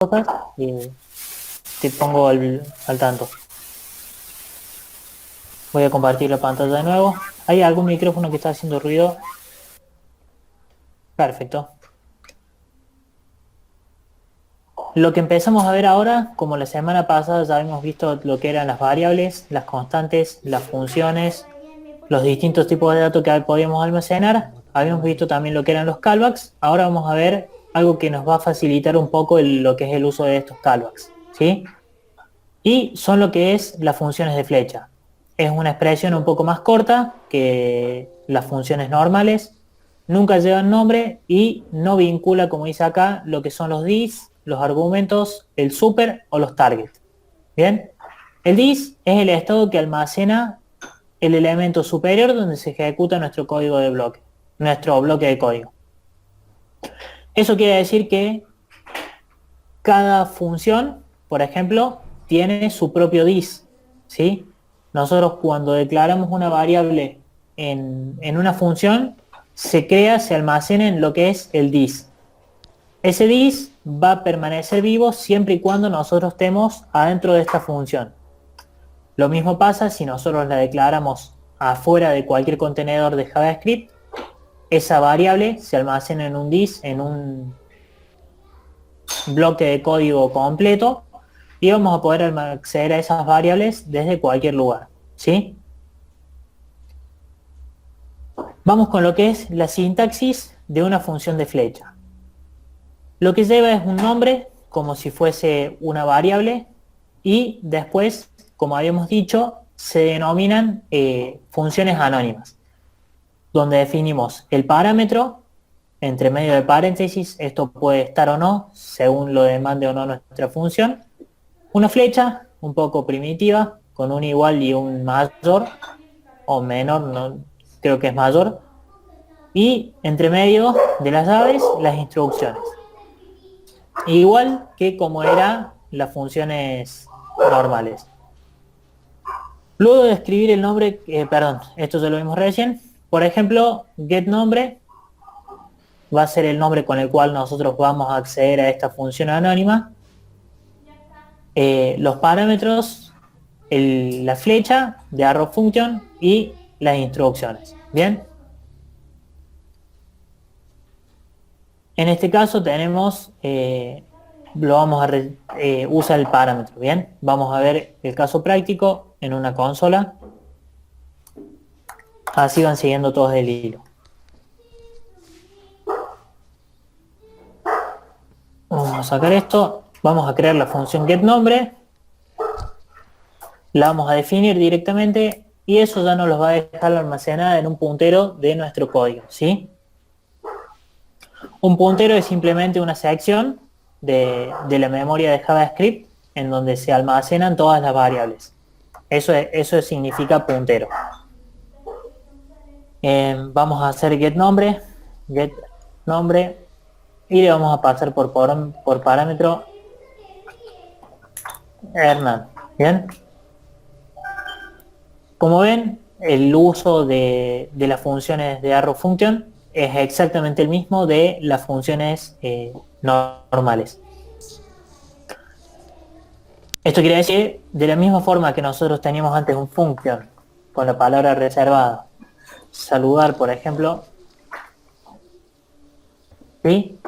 cosas y te pongo al tanto. Voy a compartir la pantalla de nuevo. ¿Hay algún micrófono que está haciendo ruido? Perfecto. Lo que empezamos a ver ahora, como la semana pasada ya hemos visto lo que eran las variables, las constantes, las funciones, los distintos tipos de datos que podíamos almacenar, habíamos visto también lo que eran los callbacks. Ahora vamos a ver algo que nos va a facilitar un poco lo que es el uso de estos callbacks, ¿sí? Y son lo que es las funciones de flecha. Es una expresión un poco más corta que las funciones normales, nunca llevan nombre y no vincula, como dice acá, lo que son los dis, los argumentos, el super o los target. ¿Bien? El dis es el estado que almacena el elemento superior donde se ejecuta nuestro código de bloque, nuestro bloque de código. Eso quiere decir que cada función, por ejemplo, tiene su propio dis, ¿sí? Nosotros cuando declaramos una variable en una función, se almacena en lo que es el dis. Ese dis va a permanecer vivo siempre y cuando nosotros estemos adentro de esta función. Lo mismo pasa si nosotros la declaramos afuera de cualquier contenedor de JavaScript, esa variable se almacena en un dis, en un bloque de código completo, y vamos a poder acceder a esas variables desde cualquier lugar, ¿sí? Vamos con lo que es la sintaxis de una función de flecha. Lo que lleva es un nombre, como si fuese una variable, y después, como habíamos dicho, se denominan funciones anónimas, donde definimos el parámetro, entre medio de paréntesis, esto puede estar o no, según lo demande o no nuestra función, una flecha un poco primitiva, con un igual y un mayor, o menor, no, creo que es mayor, y entre medio de las llaves, las instrucciones. Igual que como eran las funciones normales. Luego de escribir el nombre, perdón, esto ya lo vimos recién, por ejemplo, getNombre va a ser el nombre con el cual nosotros vamos a acceder a esta función anónima. Los parámetros, la flecha de arrowFunction y las instrucciones. Bien. En este caso tenemos, lo vamos a usa el parámetro. Bien. Vamos a ver el caso práctico en una consola. Así van siguiendo todos el hilo. Vamos a sacar esto. Vamos a crear la función getNombre. La vamos a definir directamente y eso ya nos lo va a dejar almacenada en un puntero de nuestro código, ¿sí? Un puntero es simplemente una sección de la memoria de JavaScript en donde se almacenan todas las variables. Eso significa puntero. Vamos a hacer getNombre y le vamos a pasar por parámetro Hernán. ¿Bien? Como ven, el uso de las funciones de arrowFunction es exactamente el mismo de las funciones normales. Esto quiere decir, de la misma forma que nosotros teníamos antes un function con la palabra reservada, saludar, por ejemplo, ¿sí?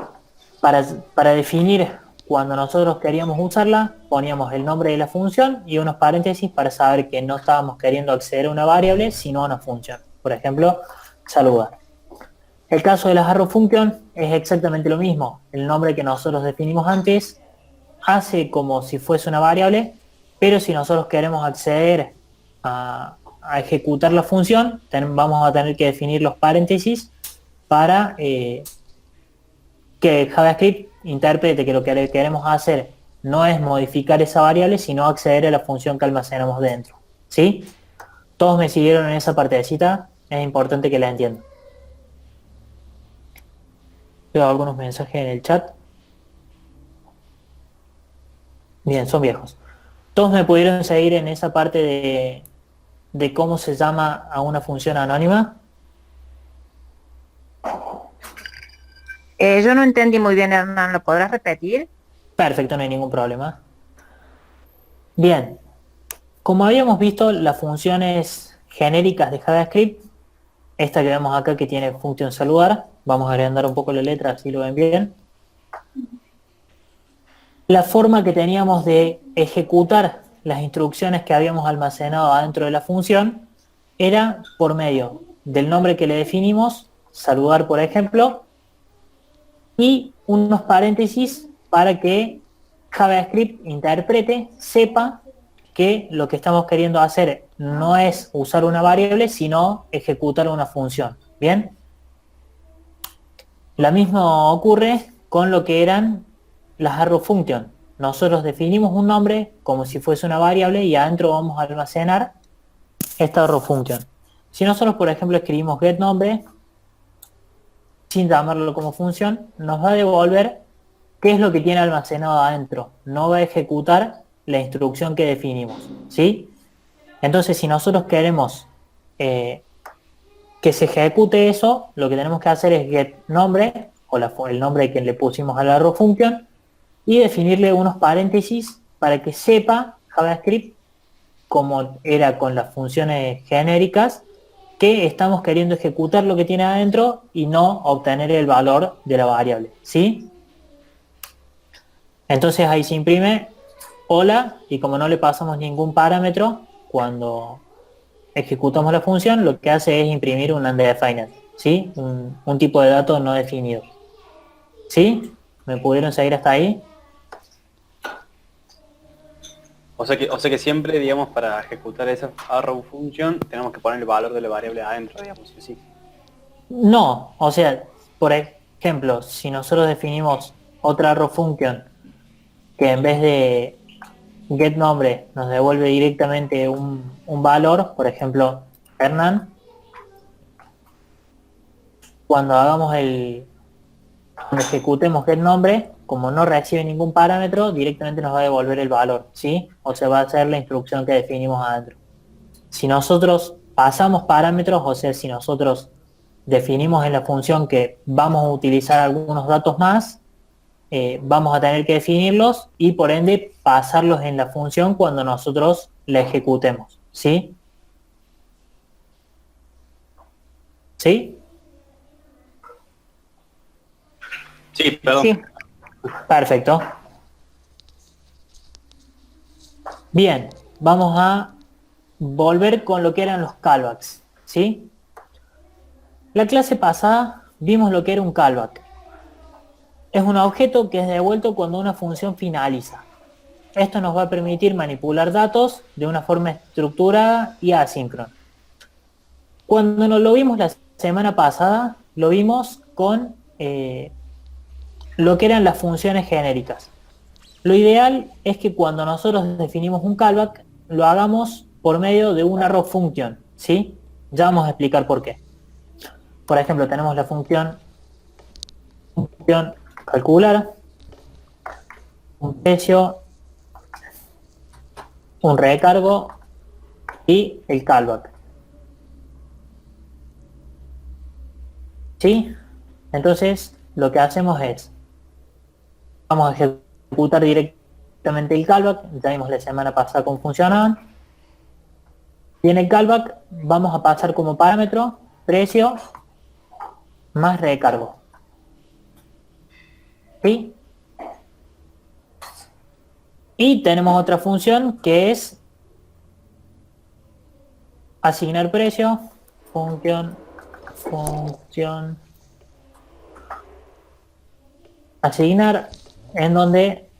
Para definir cuando nosotros queríamos usarla, poníamos el nombre de la función y unos paréntesis para saber que no estábamos queriendo acceder a una variable, sino a una función. Por ejemplo, saludar. El caso de las arrowFunction es exactamente lo mismo. El nombre que nosotros definimos antes hace como si fuese una variable, pero si nosotros queremos acceder a ejecutar la función, vamos a tener que definir los paréntesis para que JavaScript interprete que lo que queremos hacer no es modificar esa variable, sino acceder a la función que almacenamos dentro. ¿Sí? Todos me siguieron en esa partecita, es importante que la entiendan. Veo algunos mensajes en el chat. Bien, son viejos. Todos me pudieron seguir en esa parte de cómo se llama a una función anónima. Yo no entendí muy bien, Hernán, ¿lo podrás repetir? Perfecto, no hay ningún problema. Bien, como habíamos visto, las funciones genéricas de JavaScript, esta que vemos acá que tiene función saludar, vamos a agrandar un poco la letra así lo ven bien. La forma que teníamos de ejecutar las instrucciones que habíamos almacenado adentro de la función era por medio del nombre que le definimos, saludar por ejemplo, y unos paréntesis para que JavaScript interprete, sepa que lo que estamos queriendo hacer no es usar una variable, sino ejecutar una función. ¿Bien? Lo mismo ocurre con lo que eran las arrow function. Nosotros definimos un nombre como si fuese una variable y adentro vamos a almacenar esta arrow function. Si nosotros, por ejemplo, escribimos getNombre sin llamarlo como función, nos va a devolver qué es lo que tiene almacenado adentro. No va a ejecutar la instrucción que definimos, ¿sí? Entonces, si nosotros queremos que se ejecute eso, lo que tenemos que hacer es getNombre, o el nombre que le pusimos a la arrow function, y definirle unos paréntesis para que sepa JavaScript, como era con las funciones genéricas, que estamos queriendo ejecutar lo que tiene adentro y no obtener el valor de la variable, ¿sí? Entonces ahí se imprime hola y como no le pasamos ningún parámetro, cuando ejecutamos la función lo que hace es imprimir un undefined, ¿sí? Un tipo de dato no definido. ¿Sí? ¿Me pudieron seguir hasta ahí? O sea que siempre, digamos, para ejecutar esa arrow function, tenemos que poner el valor de la variable adentro, digamos, sí, sí. No, o sea, por ejemplo, si nosotros definimos otra arrow function que en vez de getNombre nos devuelve directamente un valor, por ejemplo, Hernán, cuando cuando ejecutemos getNombre, como no recibe ningún parámetro, directamente nos va a devolver el valor, ¿sí? O sea, va a ser la instrucción que definimos adentro. Si nosotros pasamos parámetros, o sea, si nosotros definimos en la función que vamos a utilizar algunos datos más, vamos a tener que definirlos y por ende pasarlos en la función cuando nosotros la ejecutemos, ¿sí? ¿Sí? Sí, perdón. Sí. Perfecto. Bien, vamos a volver con lo que eran los callbacks, ¿sí? La clase pasada vimos lo que era un callback. Es un objeto que es devuelto cuando una función finaliza. Esto nos va a permitir manipular datos de una forma estructurada y asíncrona. Cuando nos lo vimos la semana pasada, lo vimos con lo que eran las funciones genéricas. Lo ideal es que cuando nosotros definimos un callback, lo hagamos por medio de una arrow function, ¿sí? Ya vamos a explicar por qué. Por ejemplo, tenemos la función calcular, un precio, un recargo y el callback, ¿sí? Entonces, lo que hacemos es, vamos a ejecutar directamente el callback, ya vimos la semana pasada cómo funcionaban, y en el callback vamos a pasar como parámetro precio más recargo, ¿sí? Y tenemos otra función que es asignar precio, función, asignar, en donde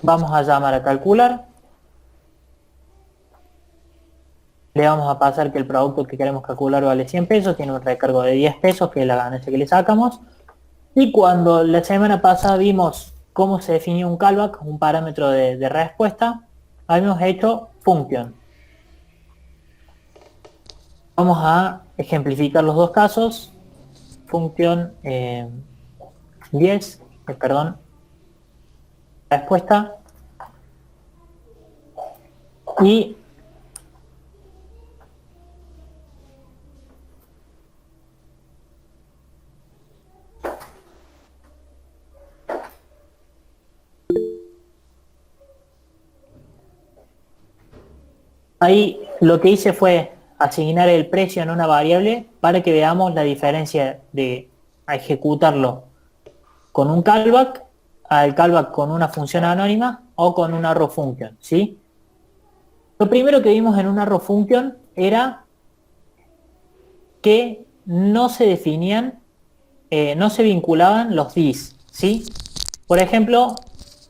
vamos a llamar a calcular, le vamos a pasar que el producto que queremos calcular vale 100 pesos, tiene un recargo de 10 pesos, que es la ganancia que le sacamos, y cuando la semana pasada vimos cómo se definía un callback, un parámetro de respuesta, habíamos hecho function. Vamos a ejemplificar los dos casos, función 10, perdón, respuesta, y Ahí lo que hice fue asignar el precio en una variable para que veamos la diferencia de ejecutarlo con un callback, al callback con una función anónima o con una arrow function, ¿sí? Lo primero que vimos en una arrow function era que no se definían, no se vinculaban los dis, ¿sí? Por ejemplo,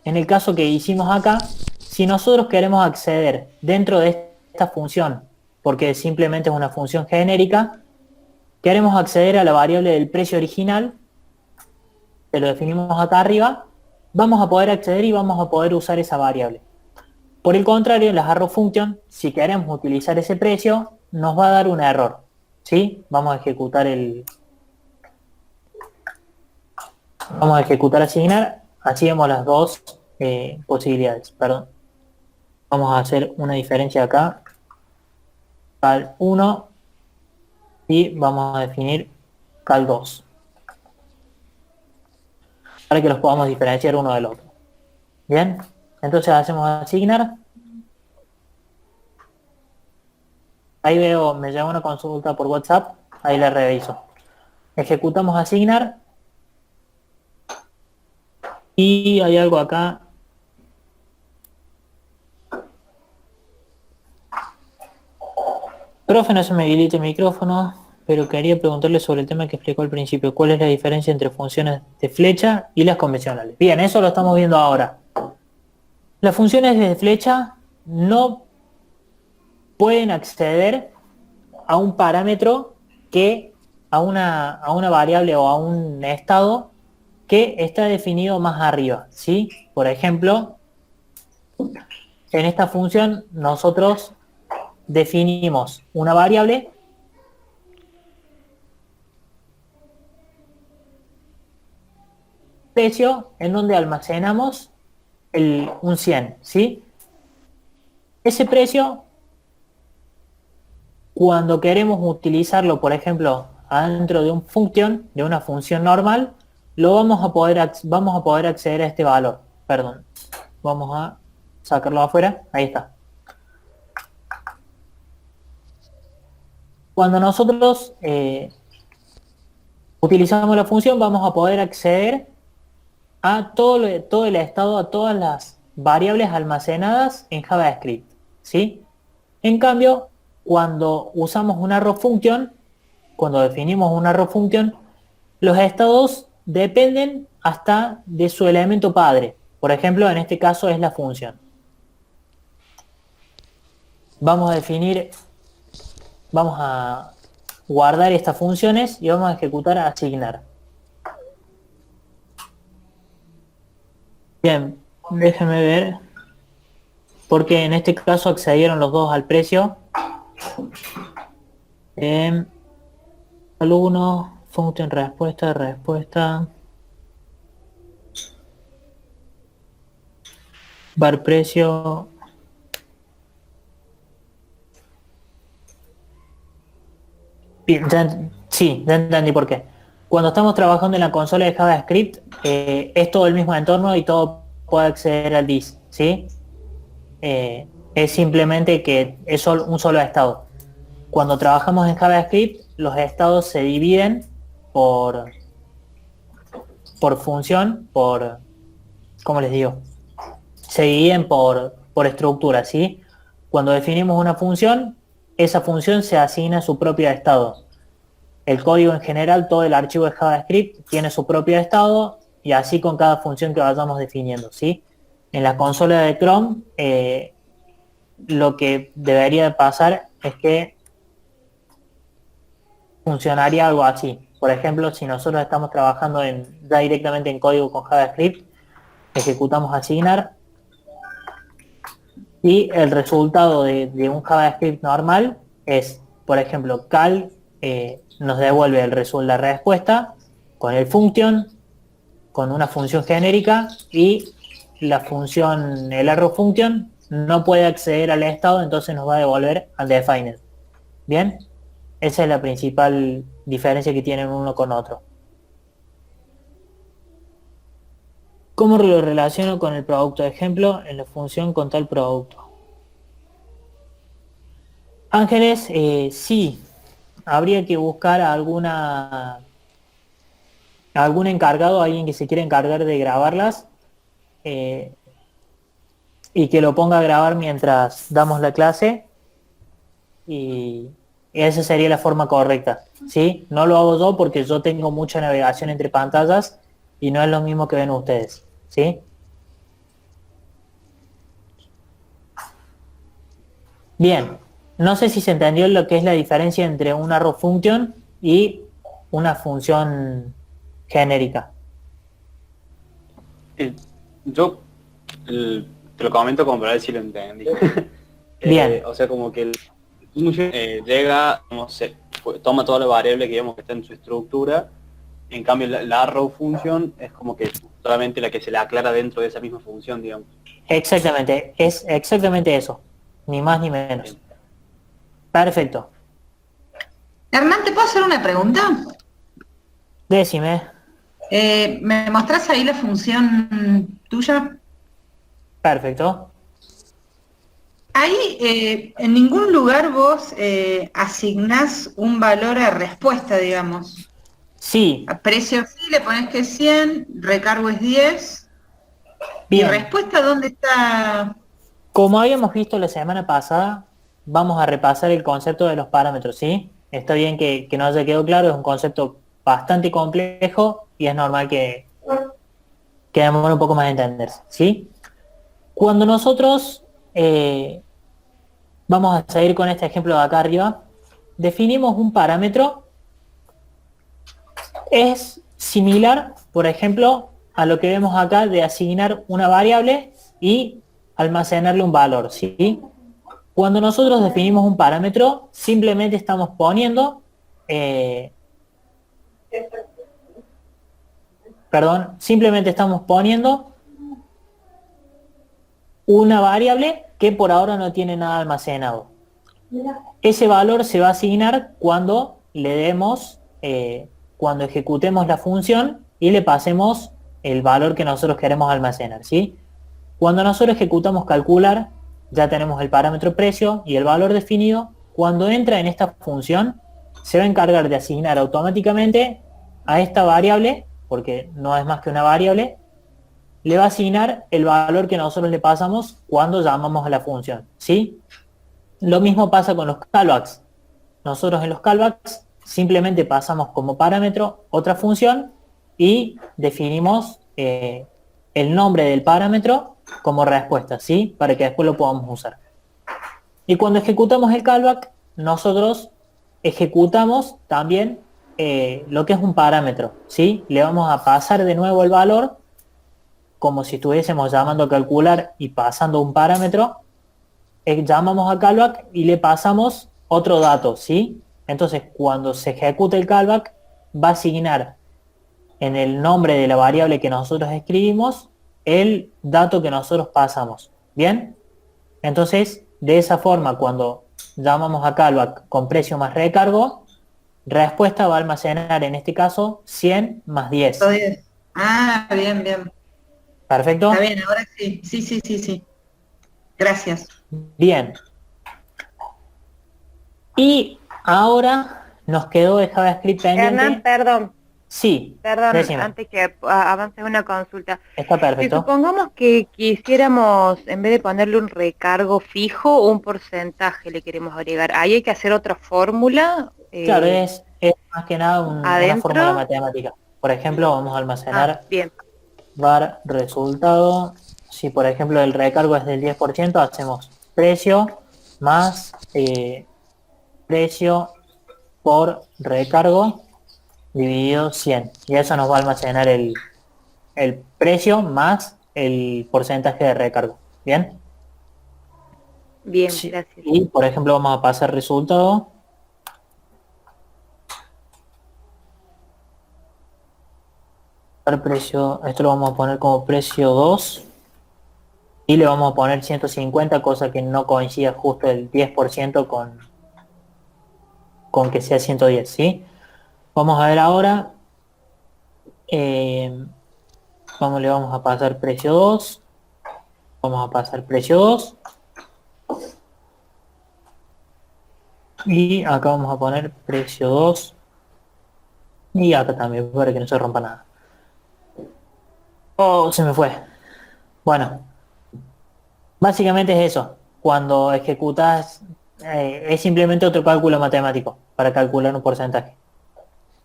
en el caso que hicimos acá, si nosotros queremos acceder dentro de esta función, porque simplemente es una función genérica, queremos acceder a la variable del precio original, que lo definimos acá arriba, vamos a poder acceder y vamos a poder usar esa variable. Por el contrario, en las arrow function, si queremos utilizar ese precio, nos va a dar un error, ¿sí? Vamos a ejecutar asignar, así vemos las dos posibilidades, perdón. Vamos a hacer una diferencia acá, cal 1, y vamos a definir cal 2, para que los podamos diferenciar uno del otro. Bien, entonces hacemos asignar. Ahí veo, me llega una consulta por WhatsApp, ahí la reviso. Ejecutamos asignar. Y hay algo acá. Profe, no se me habilita el micrófono, pero quería preguntarle sobre el tema que explicó al principio. ¿Cuál es la diferencia entre funciones de flecha y las convencionales? Bien, eso lo estamos viendo ahora. Las funciones de flecha no pueden acceder a un parámetro que a una variable o a un estado que está definido más arriba, ¿sí? Por ejemplo, en esta función nosotros definimos una variable precio en donde almacenamos un 100, ¿sí? Ese precio, cuando queremos utilizarlo, por ejemplo, dentro de de una función normal, vamos a poder acceder a este valor. Perdón, vamos a sacarlo afuera, ahí está. Cuando nosotros utilizamos la función, vamos a poder acceder a todo el estado, a todas las variables almacenadas en JavaScript, ¿sí? En cambio, cuando usamos una arrow function, cuando definimos una arrow function, los estados dependen hasta de su elemento padre. Por ejemplo, en este caso es la función. Vamos a guardar estas funciones y vamos a ejecutar asignar. Bien, déjenme ver, porque en este caso accedieron los dos al precio. Al 1, function respuesta, var precio. Bien, ya entendí por qué. Cuando estamos trabajando en la consola de JavaScript, es todo el mismo entorno y todo puede acceder al dis, ¿sí? Es simplemente que es un solo estado. Cuando trabajamos en JavaScript, los estados se dividen por función, ¿cómo les digo? Se dividen por estructura, ¿sí? Cuando definimos una función, esa función se asigna a su propio estado. El código en general, todo el archivo de JavaScript tiene su propio estado y así con cada función que vayamos definiendo, ¿sí? En la consola de Chrome, lo que debería pasar es que funcionaría algo así. Por ejemplo, si nosotros estamos trabajando ya directamente en código con JavaScript, ejecutamos asignar y el resultado de un JavaScript normal es, por ejemplo, cal nos devuelve la respuesta con el function, con una función genérica, y el arrow function no puede acceder al estado, entonces nos va a devolver undefined. Bien, esa es la principal diferencia que tienen uno con otro. ¿Cómo lo relaciono con el producto? Ejemplo, en la función con tal producto. Ángeles, sí, habría que buscar algún encargado, alguien que se quiera encargar de grabarlas, eh, y que lo ponga a grabar mientras damos la clase, y esa sería la forma correcta, ¿sí? No lo hago yo porque yo tengo mucha navegación entre pantallas y no es lo mismo que ven ustedes, ¿sí? Bien, no sé si se entendió lo que es la diferencia entre una arrow function y una función genérica. Eh, yo te lo comento como para ver si lo entendí. Bien, O sea, como que el function llega, no sé, toma toda la variable que digamos que está en su estructura. En cambio, la arrow function es como que solamente la que se le aclara dentro de esa misma función, digamos. exactamente, es exactamente eso, ni más ni menos. Bien. Perfecto, Hernán, ¿te puedo hacer una pregunta? decime, ¿Me mostrás ahí la función tuya? perfecto. Ahí en ningún lugar vos asignás un valor a respuesta, digamos. Sí, A precio sí le pones que es 100, recargo es 10. ¿Y bien, respuesta dónde está? como habíamos visto la semana pasada, vamos a repasar el concepto de los parámetros, ¿sí? Está bien que no haya quedado claro, es un concepto bastante complejo y es normal que demore un poco más en entenderse, ¿sí? Cuando nosotros, vamos a seguir con este ejemplo de acá arriba, definimos un parámetro, es similar, por ejemplo, a lo que vemos acá de asignar una variable y almacenarle un valor, ¿sí? Cuando nosotros definimos un parámetro, simplemente estamos poniendo, simplemente estamos poniendo una variable que por ahora no tiene nada almacenado. Ese valor se va a asignar cuando le demos, cuando ejecutemos la función y le pasemos el valor que nosotros queremos almacenar, ¿sí? Cuando nosotros ejecutamos calcular, ya tenemos el parámetro precio y el valor definido. Cuando entra en esta función, se va a encargar de asignar automáticamente a esta variable, porque no es más que una variable, le va a asignar el valor que nosotros le pasamos cuando llamamos a la función, ¿sí? Lo mismo pasa con los callbacks. Nosotros en los callbacks simplemente pasamos como parámetro otra función y definimos el nombre del parámetro como respuesta, ¿sí? Para que después lo podamos usar. Y cuando ejecutamos el callback, nosotros ejecutamos también lo que es un parámetro, ¿sí? Le vamos a pasar de nuevo el valor como si estuviésemos llamando a calcular y pasando un parámetro. Llamamos a callback y le pasamos otro dato, ¿sí? Entonces, cuando se ejecute el callback, va a asignar en el nombre de la variable que nosotros escribimos el dato que nosotros pasamos, ¿bien? Entonces, de esa forma, cuando llamamos a callback con precio más recargo, respuesta va a almacenar en este caso 100 más 10. Ah, bien, bien. ¿Perfecto? Está bien, ahora sí. Sí, sí, sí, sí. Gracias. Bien. Y ahora nos quedó el JavaScript Hernán, pendiente. perdón, Sí, decime. antes que avance una consulta. Está Si perfecto. supongamos que quisiéramos, en vez de ponerle un recargo fijo, un porcentaje le queremos agregar, ahí hay que hacer otra fórmula Claro, es más que nada una fórmula adentro. matemática. Por ejemplo, vamos a almacenar Bien, var resultado. Si por ejemplo el recargo es del 10%, hacemos precio más precio por recargo dividido 100. Y eso nos va a almacenar el precio más el porcentaje de recargo. ¿Bien? bien, Sí. gracias. Y por ejemplo vamos a pasar resultado. Precio, esto lo vamos a poner como precio 2 y le vamos a poner 150, cosa que no coincida justo el 10% con que sea 110, ¿sí? Vamos a ver ahora, le vamos a pasar precio 2. Vamos a pasar precio 2. Y acá vamos a poner precio 2. Y acá también, para que no se rompa nada. Oh, se me fue. Bueno, básicamente es eso. Cuando ejecutas, es simplemente otro cálculo matemático para calcular un porcentaje.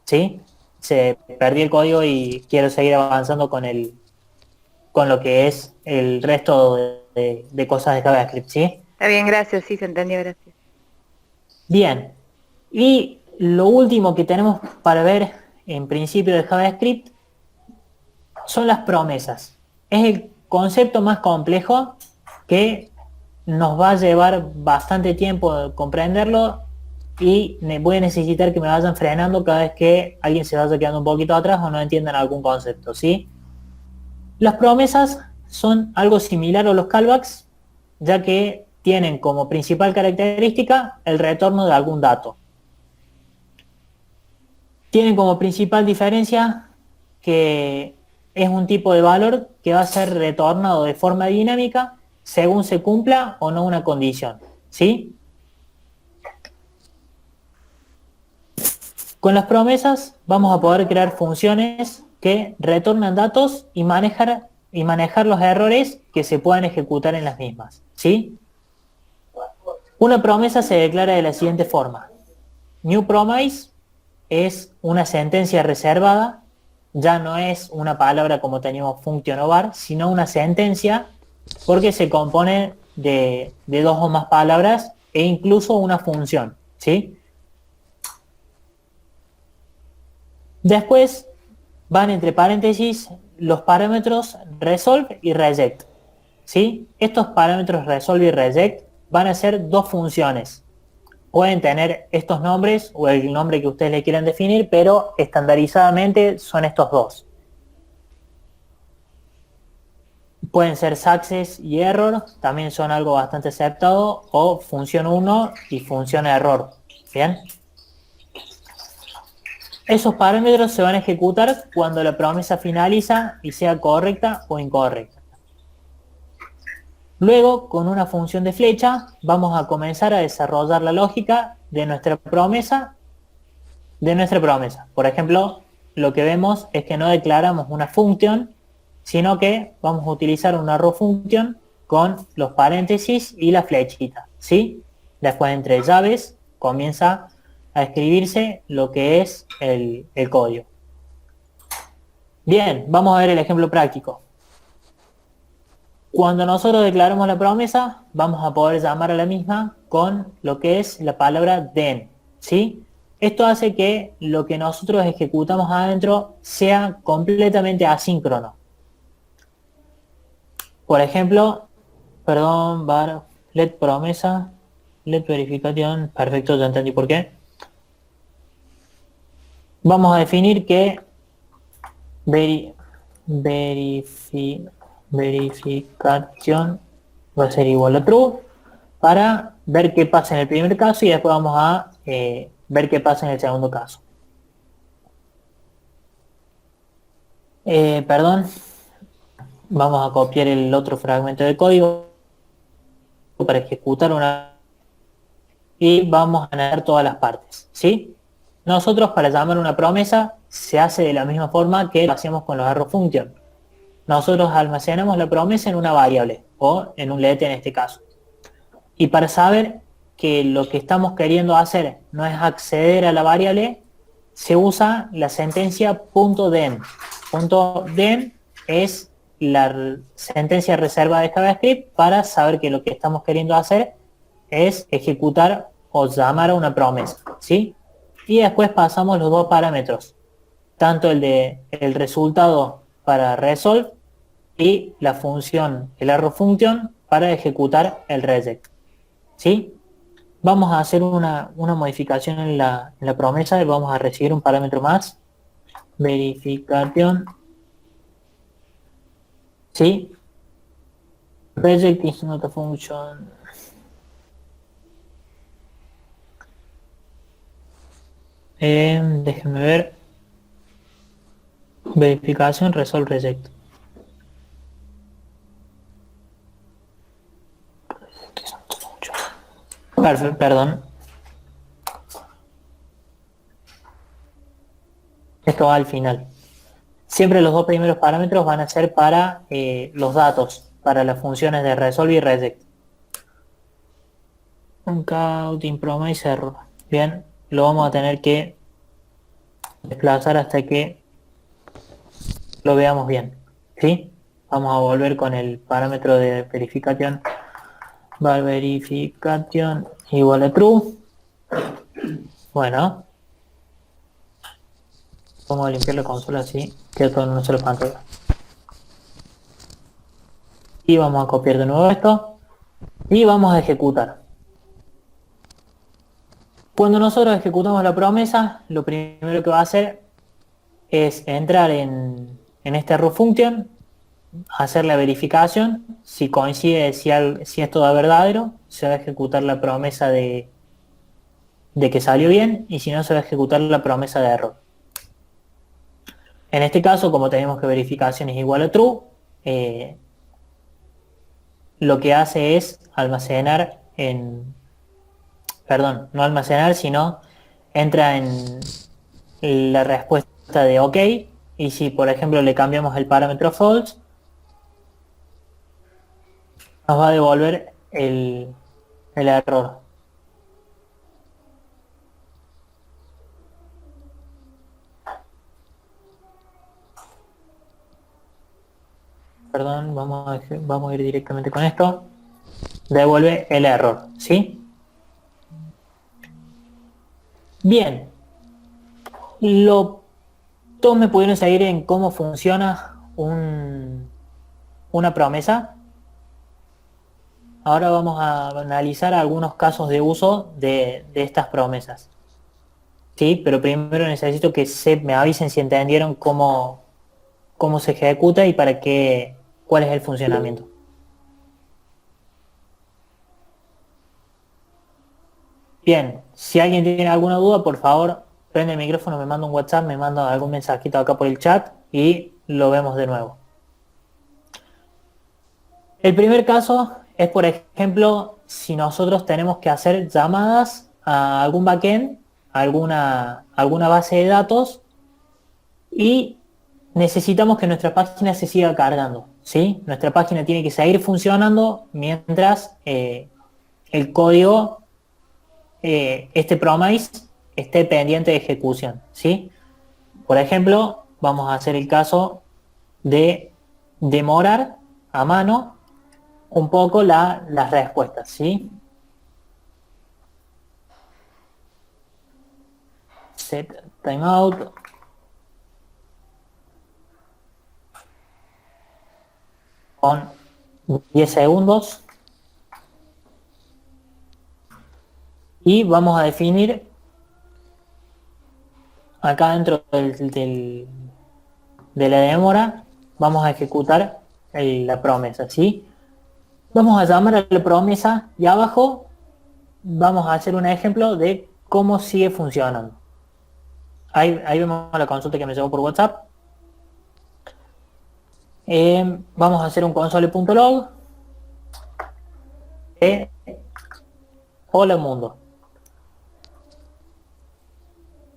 ¿Sí? Se perdí el código y quiero seguir avanzando con lo que es el resto de cosas de JavaScript, ¿sí? Está bien, gracias, sí, se entendió, gracias. Bien. Y lo último que tenemos para ver en principio de JavaScript son las promesas. Es el concepto más complejo que nos va a llevar bastante tiempo comprenderlo y voy a necesitar que me vayan frenando cada vez que alguien se vaya quedando un poquito atrás o no entiendan algún concepto, ¿sí? Las promesas son algo similar a los callbacks, ya que tienen como principal característica el retorno de algún dato. Tienen como principal diferencia que es un tipo de valor que va a ser retornado de forma dinámica según se cumpla o no una condición, ¿sí? Con las promesas vamos a poder crear funciones que retornan datos y manejar los errores que se puedan ejecutar en las mismas, ¿sí? Una promesa se declara de la siguiente forma. New promise es una sentencia reservada, ya no es una palabra como teníamos function o var, sino una sentencia porque se compone de dos o más palabras e incluso una función, ¿sí? Después van entre paréntesis los parámetros resolve y reject, ¿sí? Estos parámetros resolve y reject van a ser dos funciones. Pueden tener estos nombres o el nombre que ustedes le quieran definir, pero estandarizadamente son estos dos. Pueden ser success y error, también son algo bastante aceptado, o función 1 y función error. ¿Bien? Esos parámetros se van a ejecutar cuando la promesa finaliza y sea correcta o incorrecta. Luego, con una función de flecha, vamos a comenzar a desarrollar la lógica de nuestra promesa. Por ejemplo, lo que vemos es que no declaramos una función, sino que vamos a utilizar una raw function con los paréntesis y la flechita, ¿sí? Después, entre llaves, comienza a escribirse lo que es el código. Bien, vamos a ver el ejemplo práctico. Cuando nosotros declaramos la promesa, vamos a poder llamar a la misma con lo que es la palabra then, ¿sí? Esto hace que lo que nosotros ejecutamos adentro sea completamente asíncrono. Por ejemplo, perdón, var let promesa, let verificación, perfecto, ya entendí por qué. Vamos a definir que verificación va a ser igual a true para ver qué pasa en el primer caso y después vamos a ver qué pasa en el segundo caso. Perdón, vamos a copiar el otro fragmento de código para ejecutar una y vamos a añadir todas las partes, ¿sí? Nosotros para llamar una promesa se hace de la misma forma que lo hacíamos con los arrow function. Nosotros almacenamos la promesa en una variable o en un let en este caso. Y para saber que lo que estamos queriendo hacer no es acceder a la variable, se usa la sentencia .then. .then es la sentencia reserva de JavaScript para saber que lo que estamos queriendo hacer es ejecutar o llamar a una promesa, ¿sí? Y después pasamos los dos parámetros, tanto el resultado para resolve y la función, el arrow function, para ejecutar el reject, ¿sí? Vamos a hacer una modificación en la promesa y vamos a recibir un parámetro más, verificación, ¿sí? Reject is not a function. Déjenme ver. Verificación, resolve, reject. Perfecto, perdón. Esto va al final. Siempre los dos primeros parámetros van a ser para los datos, para las funciones de resolve y reject. Un count, promise, error. Bien, lo vamos a tener que desplazar hasta que lo veamos bien. ¿Sí? Vamos a volver con el parámetro de verificación. Val verification igual a true. Bueno. Vamos a limpiar la consola así, queda todo en una sola pantalla. Y vamos a copiar de nuevo esto. Y vamos a ejecutar. Cuando nosotros ejecutamos la promesa, lo primero que va a hacer es entrar en este root function, hacer la verificación. Si coincide, si es todo verdadero, se va a ejecutar la promesa de que salió bien, y si no, se va a ejecutar la promesa de error. En este caso, como tenemos que verificación es igual a true, lo que hace es almacenar no almacenar, sino entra en la respuesta de OK, y si por ejemplo le cambiamos el parámetro false, nos va a devolver el error. Perdón, vamos a ir directamente con esto. Devuelve el error, ¿sí? Bien. Todos me pudieron seguir en cómo funciona una promesa. Ahora vamos a analizar algunos casos de uso de estas promesas. Sí, pero primero necesito que me avisen si entendieron cómo se ejecuta y para qué, cuál es el funcionamiento. Bien, si alguien tiene alguna duda, por favor, prende el micrófono, me manda un WhatsApp, me manda algún mensajito acá por el chat y lo vemos de nuevo. El primer caso es, por ejemplo, si nosotros tenemos que hacer llamadas a algún backend, a alguna base de datos, y necesitamos que nuestra página se siga cargando, ¿sí? Nuestra página tiene que seguir funcionando mientras el código, este promise, esté pendiente de ejecución, ¿sí? Por ejemplo, vamos a hacer el caso de demorar a mano un poco las respuestas, ¿sí? Set timeout. Con 10 segundos. Y vamos a definir acá dentro de la demora, vamos a ejecutar la promesa, ¿sí? Vamos a llamar a la promesa y abajo vamos a hacer un ejemplo de cómo sigue funcionando. Ahí vemos la consulta que me llegó por WhatsApp. Vamos a hacer un console.log. Hola mundo.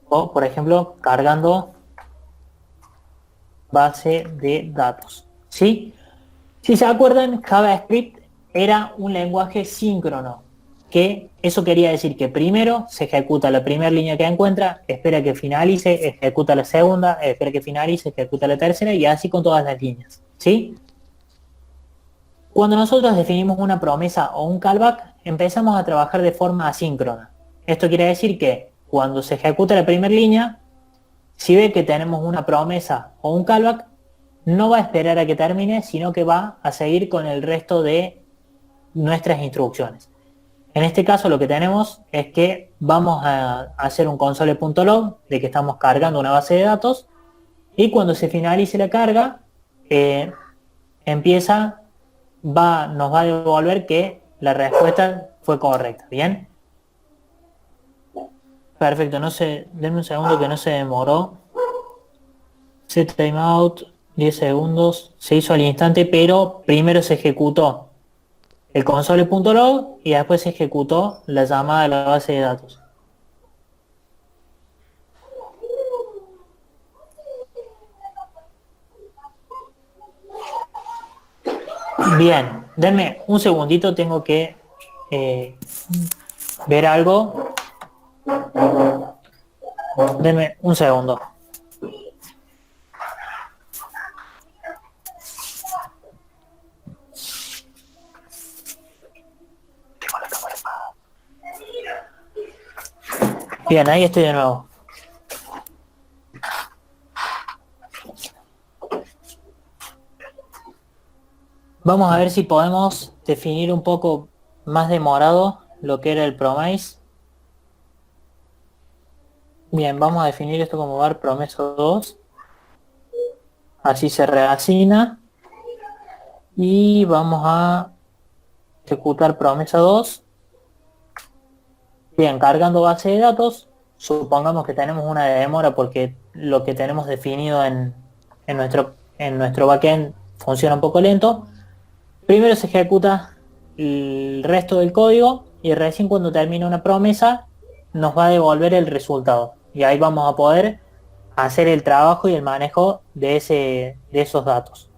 O, por ejemplo, cargando base de datos, ¿sí? Si se acuerdan, JavaScript era un lenguaje síncrono, que eso quería decir que primero se ejecuta la primera línea que encuentra, espera que finalice, ejecuta la segunda, espera que finalice, ejecuta la tercera, y así con todas las líneas, ¿sí? Cuando nosotros definimos una promesa o un callback, empezamos a trabajar de forma asíncrona. Esto quiere decir que cuando se ejecuta la primera línea, si ve que tenemos una promesa o un callback, no va a esperar a que termine, sino que va a seguir con el resto de nuestras instrucciones. En este caso lo que tenemos es que vamos a hacer un console.log de que estamos cargando una base de datos, y cuando se finalice la carga, nos va a devolver que la respuesta fue correcta, ¿bien? Perfecto, denme un segundo que no se demoró. Set timeout, 10 segundos, se hizo al instante, pero primero se ejecutó el console.log y después se ejecutó la llamada a la base de datos. Bien, denme un segundito, tengo que ver algo. Denme un segundo. Bien, ahí estoy de nuevo. Vamos a ver si podemos definir un poco más demorado lo que era el promise. Bien, vamos a definir esto como var promeso 2. Así se reasigna. Y vamos a ejecutar promesa 2. Bien, cargando base de datos. Supongamos que tenemos una demora porque lo que tenemos definido en nuestro backend funciona un poco lento. Primero se ejecuta el resto del código y recién cuando termina una promesa nos va a devolver el resultado. Y ahí vamos a poder hacer el trabajo y el manejo de esos datos.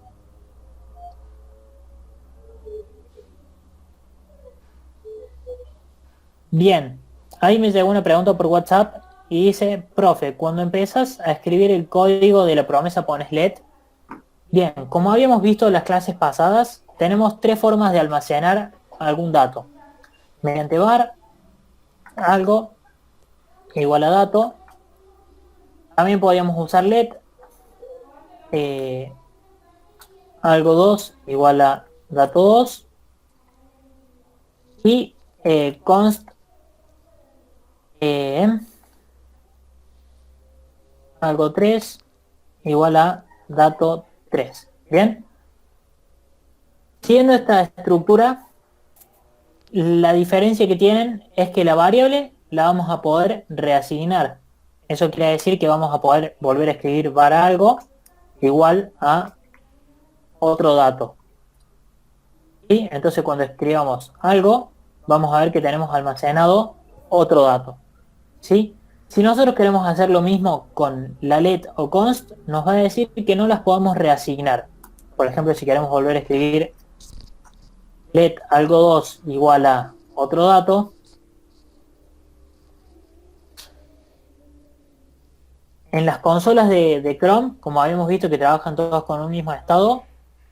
Bien, ahí me llegó una pregunta por WhatsApp y dice, profe, cuando empiezas a escribir el código de la promesa pones let. Bien, como habíamos visto en las clases pasadas, tenemos tres formas de almacenar algún dato. Mediante var, algo igual a dato. También podríamos usar let, algo 2 igual a dato 2. Y const algo 3 igual a dato 3. Bien. Siguiendo esta estructura, la diferencia que tienen es que la variable la vamos a poder reasignar. Eso quiere decir que vamos a poder volver a escribir var algo igual a otro dato. ¿Sí? Entonces cuando escribamos algo, vamos a ver que tenemos almacenado otro dato. ¿Sí? Si nosotros queremos hacer lo mismo con la let o const, nos va a decir que no las podemos reasignar. Por ejemplo, si queremos volver a escribir let algo 2 igual a otro dato, en las consolas de Chrome, como habíamos visto que trabajan todos con un mismo estado,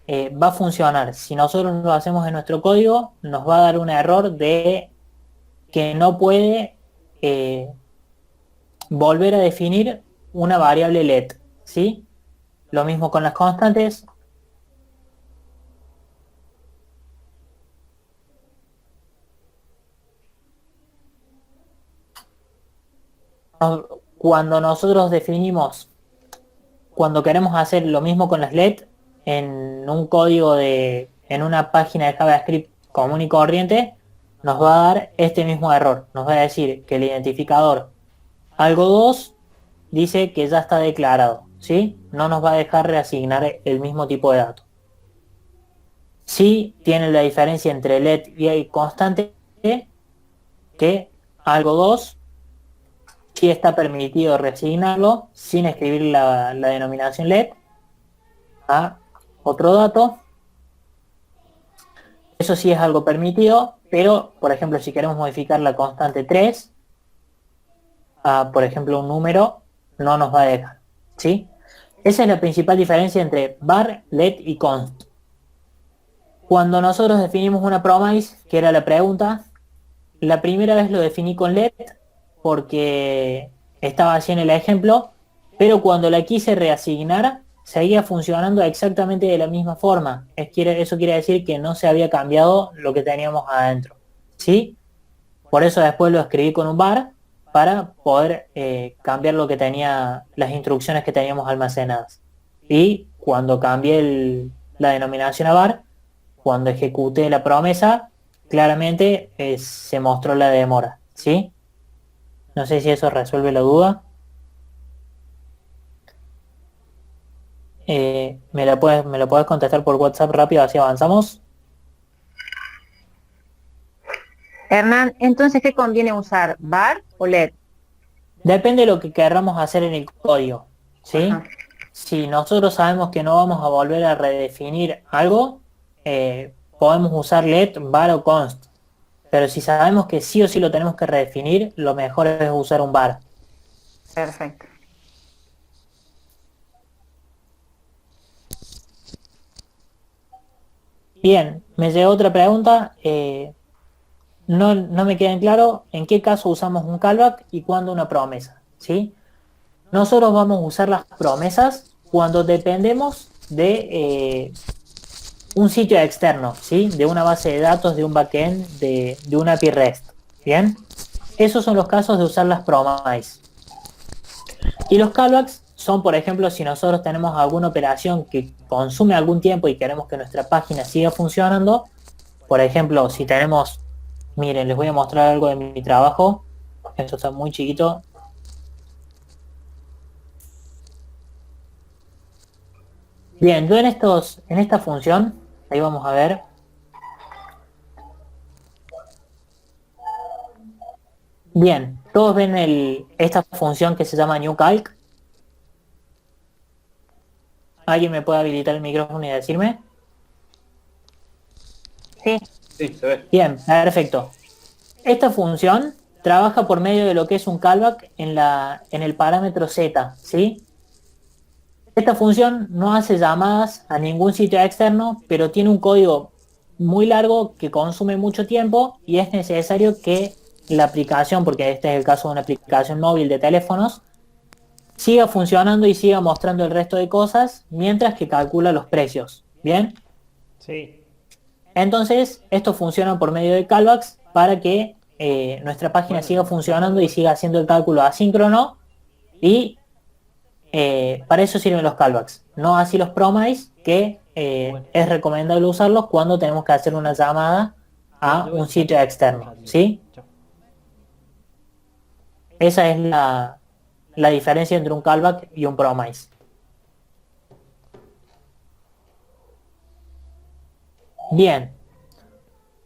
va a funcionar. Si nosotros lo hacemos en nuestro código, nos va a dar un error de que no puede volver a definir una variable let, ¿sí? Lo mismo con las constantes. Cuando nosotros definimos, cuando queremos hacer lo mismo con las let, en un código en una página de JavaScript común y corriente, nos va a dar este mismo error. Nos va a decir que el identificador algo 2 dice que ya está declarado, ¿sí? No nos va a dejar reasignar el mismo tipo de dato. Sí tiene la diferencia entre let y constante, que algo 2 sí está permitido reasignarlo sin escribir la denominación let a otro dato. Eso sí es algo permitido, pero por ejemplo si queremos modificar la constante 3 a por ejemplo un número, no nos va a dejar, ¿sí? Esa es la principal diferencia entre var, let y const. Cuando nosotros definimos una promise, que era la pregunta, la primera vez lo definí con let porque estaba así en el ejemplo, pero cuando la quise reasignar seguía funcionando exactamente de la misma forma. Eso quiere decir que no se había cambiado lo que teníamos adentro, ¿sí? Por eso después lo escribí con un var para poder cambiar lo que tenía, las instrucciones que teníamos almacenadas. Y cuando cambié la denominación a var, cuando ejecuté la promesa, claramente se mostró la demora, ¿sí? No sé si eso resuelve la duda. ¿Me lo puedes contestar por WhatsApp rápido, así avanzamos? Hernán, entonces, ¿qué conviene usar? ¿Bar o LED? Depende de lo que queramos hacer en el código, ¿sí? Ajá. Si nosotros sabemos que no vamos a volver a redefinir algo, podemos usar let, var o const. Pero si sabemos que sí o sí lo tenemos que redefinir, lo mejor es usar un var. Perfecto. Bien, me llegó otra pregunta. No me queda en claro en qué caso usamos un callback y cuándo una promesa, ¿sí? Nosotros vamos a usar las promesas cuando dependemos de un sitio externo, ¿sí? De una base de datos, de un backend, de una API REST, ¿bien? Esos son los casos de usar las promises. Y los callbacks son, por ejemplo, si nosotros tenemos alguna operación que consume algún tiempo y queremos que nuestra página siga funcionando. Por ejemplo, si tenemos, miren, les voy a mostrar algo de mi trabajo. Esto está muy chiquito. Bien, yo en esta función, ahí vamos a ver. Bien, todos ven esta función que se llama newCalc. ¿Alguien me puede habilitar el micrófono y decirme? Sí. Sí, se ve. Bien, perfecto. Esta función trabaja por medio de lo que es un callback en el parámetro z, ¿sí? Esta función no hace llamadas a ningún sitio externo, pero tiene un código muy largo que consume mucho tiempo y es necesario que la aplicación, porque este es el caso de una aplicación móvil de teléfonos, siga funcionando y siga mostrando el resto de cosas mientras que calcula los precios. ¿Bien? Sí. Entonces, esto funciona por medio de callbacks para que nuestra página siga funcionando y siga haciendo el cálculo asíncrono, y para eso sirven los callbacks. No así los promise, que es recomendable usarlos cuando tenemos que hacer una llamada a un sitio externo, ¿sí? Esa es la diferencia entre un callback y un promise. Bien,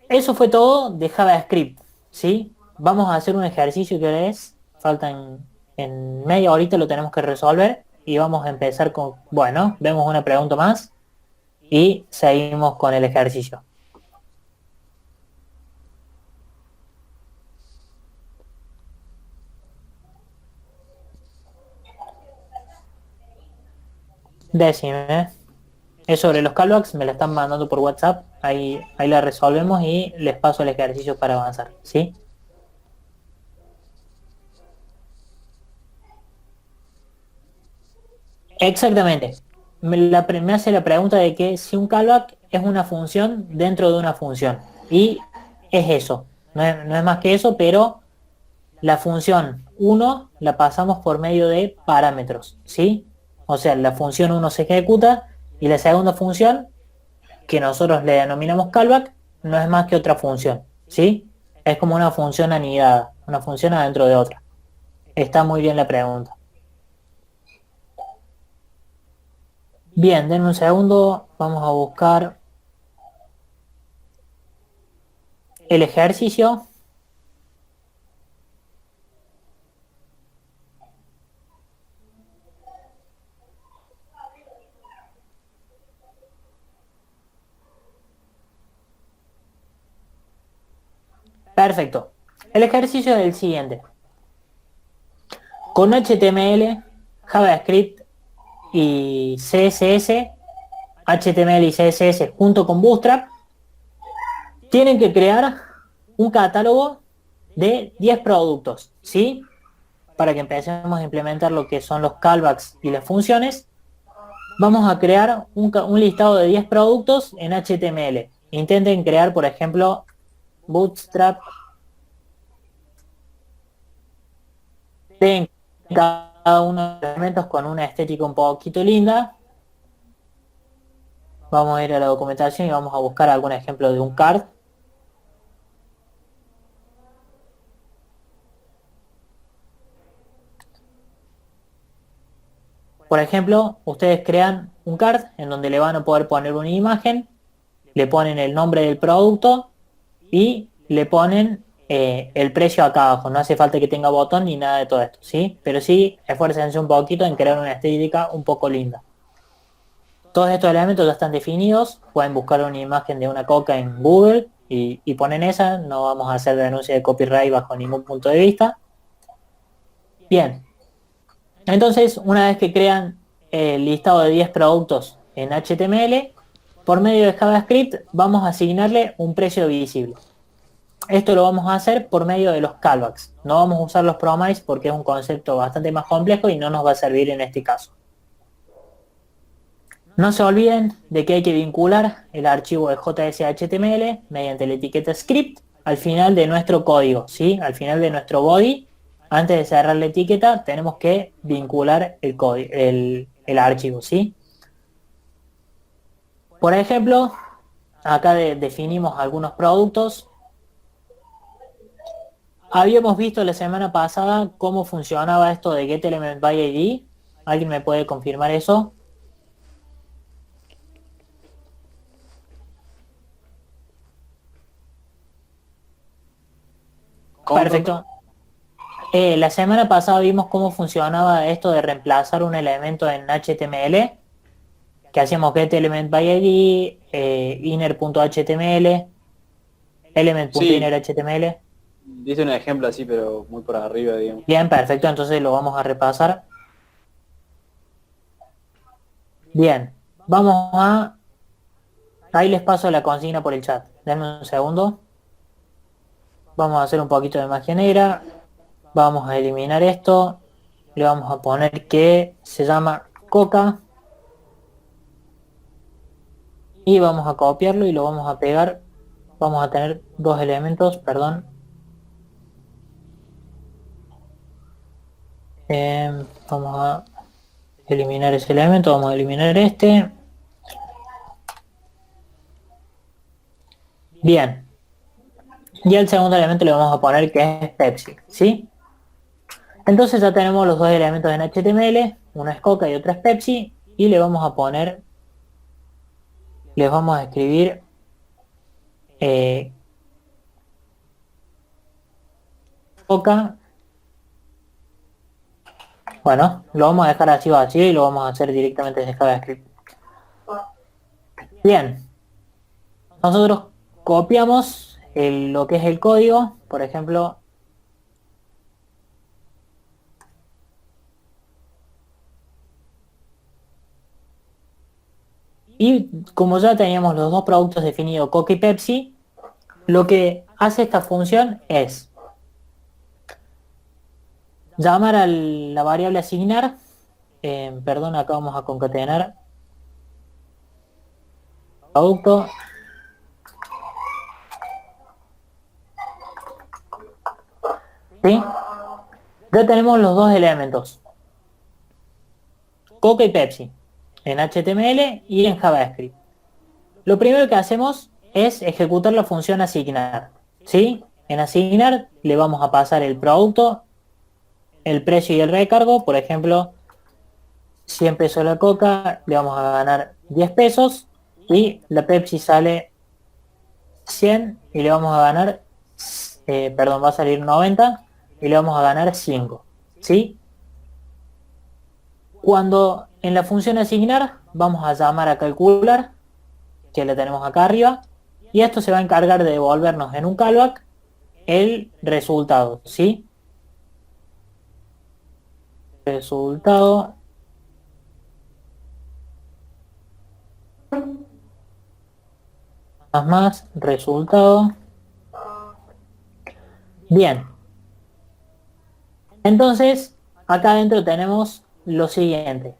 eso fue todo de JavaScript, ¿sí? Vamos a hacer un ejercicio que faltan en media horita, lo tenemos que resolver y vamos a empezar con, bueno, vemos una pregunta más y seguimos con el ejercicio. Decime. Es sobre los callbacks, me la están mandando por WhatsApp, ahí la resolvemos y les paso el ejercicio para avanzar, ¿sí? Exactamente. Me hace la pregunta de que si un callback es una función dentro de una función. Y es eso, no es más que eso, pero la función 1 la pasamos por medio de parámetros, ¿sí? O sea, la función 1 se ejecuta y la segunda función, que nosotros le denominamos callback, no es más que otra función, ¿sí? Es como una función anidada, una función adentro de otra. Está muy bien la pregunta. Bien, denme un segundo, vamos a buscar el ejercicio. Perfecto. El ejercicio es el siguiente. Con HTML, JavaScript y CSS, HTML y CSS junto con Bootstrap, tienen que crear un catálogo de 10 productos, ¿sí? Para que empecemos a implementar lo que son los callbacks y las funciones, vamos a crear un listado de 10 productos en HTML. Intenten crear, por ejemplo, Bootstrap en cada uno de los elementos con una estética un poquito linda. Vamos a ir a la documentación y vamos a buscar algún ejemplo de un card. Por ejemplo, ustedes crean un card en donde le van a poder poner una imagen, le ponen el nombre del producto y le ponen el precio acá abajo. No hace falta que tenga botón ni nada de todo esto, ¿sí? Pero sí, esfuércense un poquito en crear una estética un poco linda. Todos estos elementos ya están definidos. Pueden buscar una imagen de una coca en Google y ponen esa. No vamos a hacer denuncia de copyright bajo ningún punto de vista. Bien. Entonces, una vez que crean el listado de 10 productos en HTML, por medio de JavaScript vamos a asignarle un precio visible. Esto lo vamos a hacer por medio de los callbacks. No vamos a usar los promise porque es un concepto bastante más complejo y no nos va a servir en este caso. No se olviden de que hay que vincular el archivo de JS.html mediante la etiqueta script al final de nuestro código, ¿sí? Al final de nuestro body, antes de cerrar la etiqueta, tenemos que vincular el código, el archivo, ¿sí? Por ejemplo, acá definimos algunos productos. Habíamos visto la semana pasada cómo funcionaba esto de getElementById. ¿Alguien me puede confirmar eso? ¿Cómo? Perfecto. La semana pasada vimos cómo funcionaba esto de reemplazar un elemento en HTML, que hacíamos getElementById, inner.html, element.innerHTML. Dice un ejemplo así, pero muy por arriba, digamos. Bien, perfecto, entonces lo vamos a repasar. Bien, vamos a... Ahí les paso la consigna por el chat. Denme un segundo. Vamos a hacer un poquito de magia negra. Vamos a eliminar esto. Le vamos a poner que se llama Coca. Y vamos a copiarlo y lo vamos a pegar. Vamos a tener dos elementos, perdón. Vamos a eliminar ese elemento, vamos a eliminar este. Bien. Y el segundo elemento le vamos a poner que es Pepsi, ¿sí? Entonces ya tenemos los dos elementos en HTML, uno es Coca y otro es Pepsi, y le vamos a poner, les vamos a escribir Coca. Bueno, lo vamos a dejar así vacío y lo vamos a hacer directamente desde JavaScript. Bien. Nosotros copiamos lo que es el código, por ejemplo, y como ya teníamos los dos productos definidos, Coca y Pepsi, lo que hace esta función es llamar a la variable asignar, perdón, acá vamos a concatenar producto, ¿sí? Ya tenemos los dos elementos, Coca y Pepsi, en HTML y en JavaScript. Lo primero que hacemos es ejecutar la función asignar, ¿sí? En asignar le vamos a pasar el producto, el precio y el recargo. Por ejemplo, 100 pesos la Coca, le vamos a ganar 10 pesos, y la Pepsi sale 100 y le vamos a ganar, perdón, va a salir 90 y le vamos a ganar 5, ¿sí? Cuando en la función asignar vamos a llamar a calcular, que la tenemos acá arriba, y esto se va a encargar de devolvernos en un callback el resultado, ¿sí? Resultado más resultado. Bien, entonces acá adentro tenemos lo siguiente.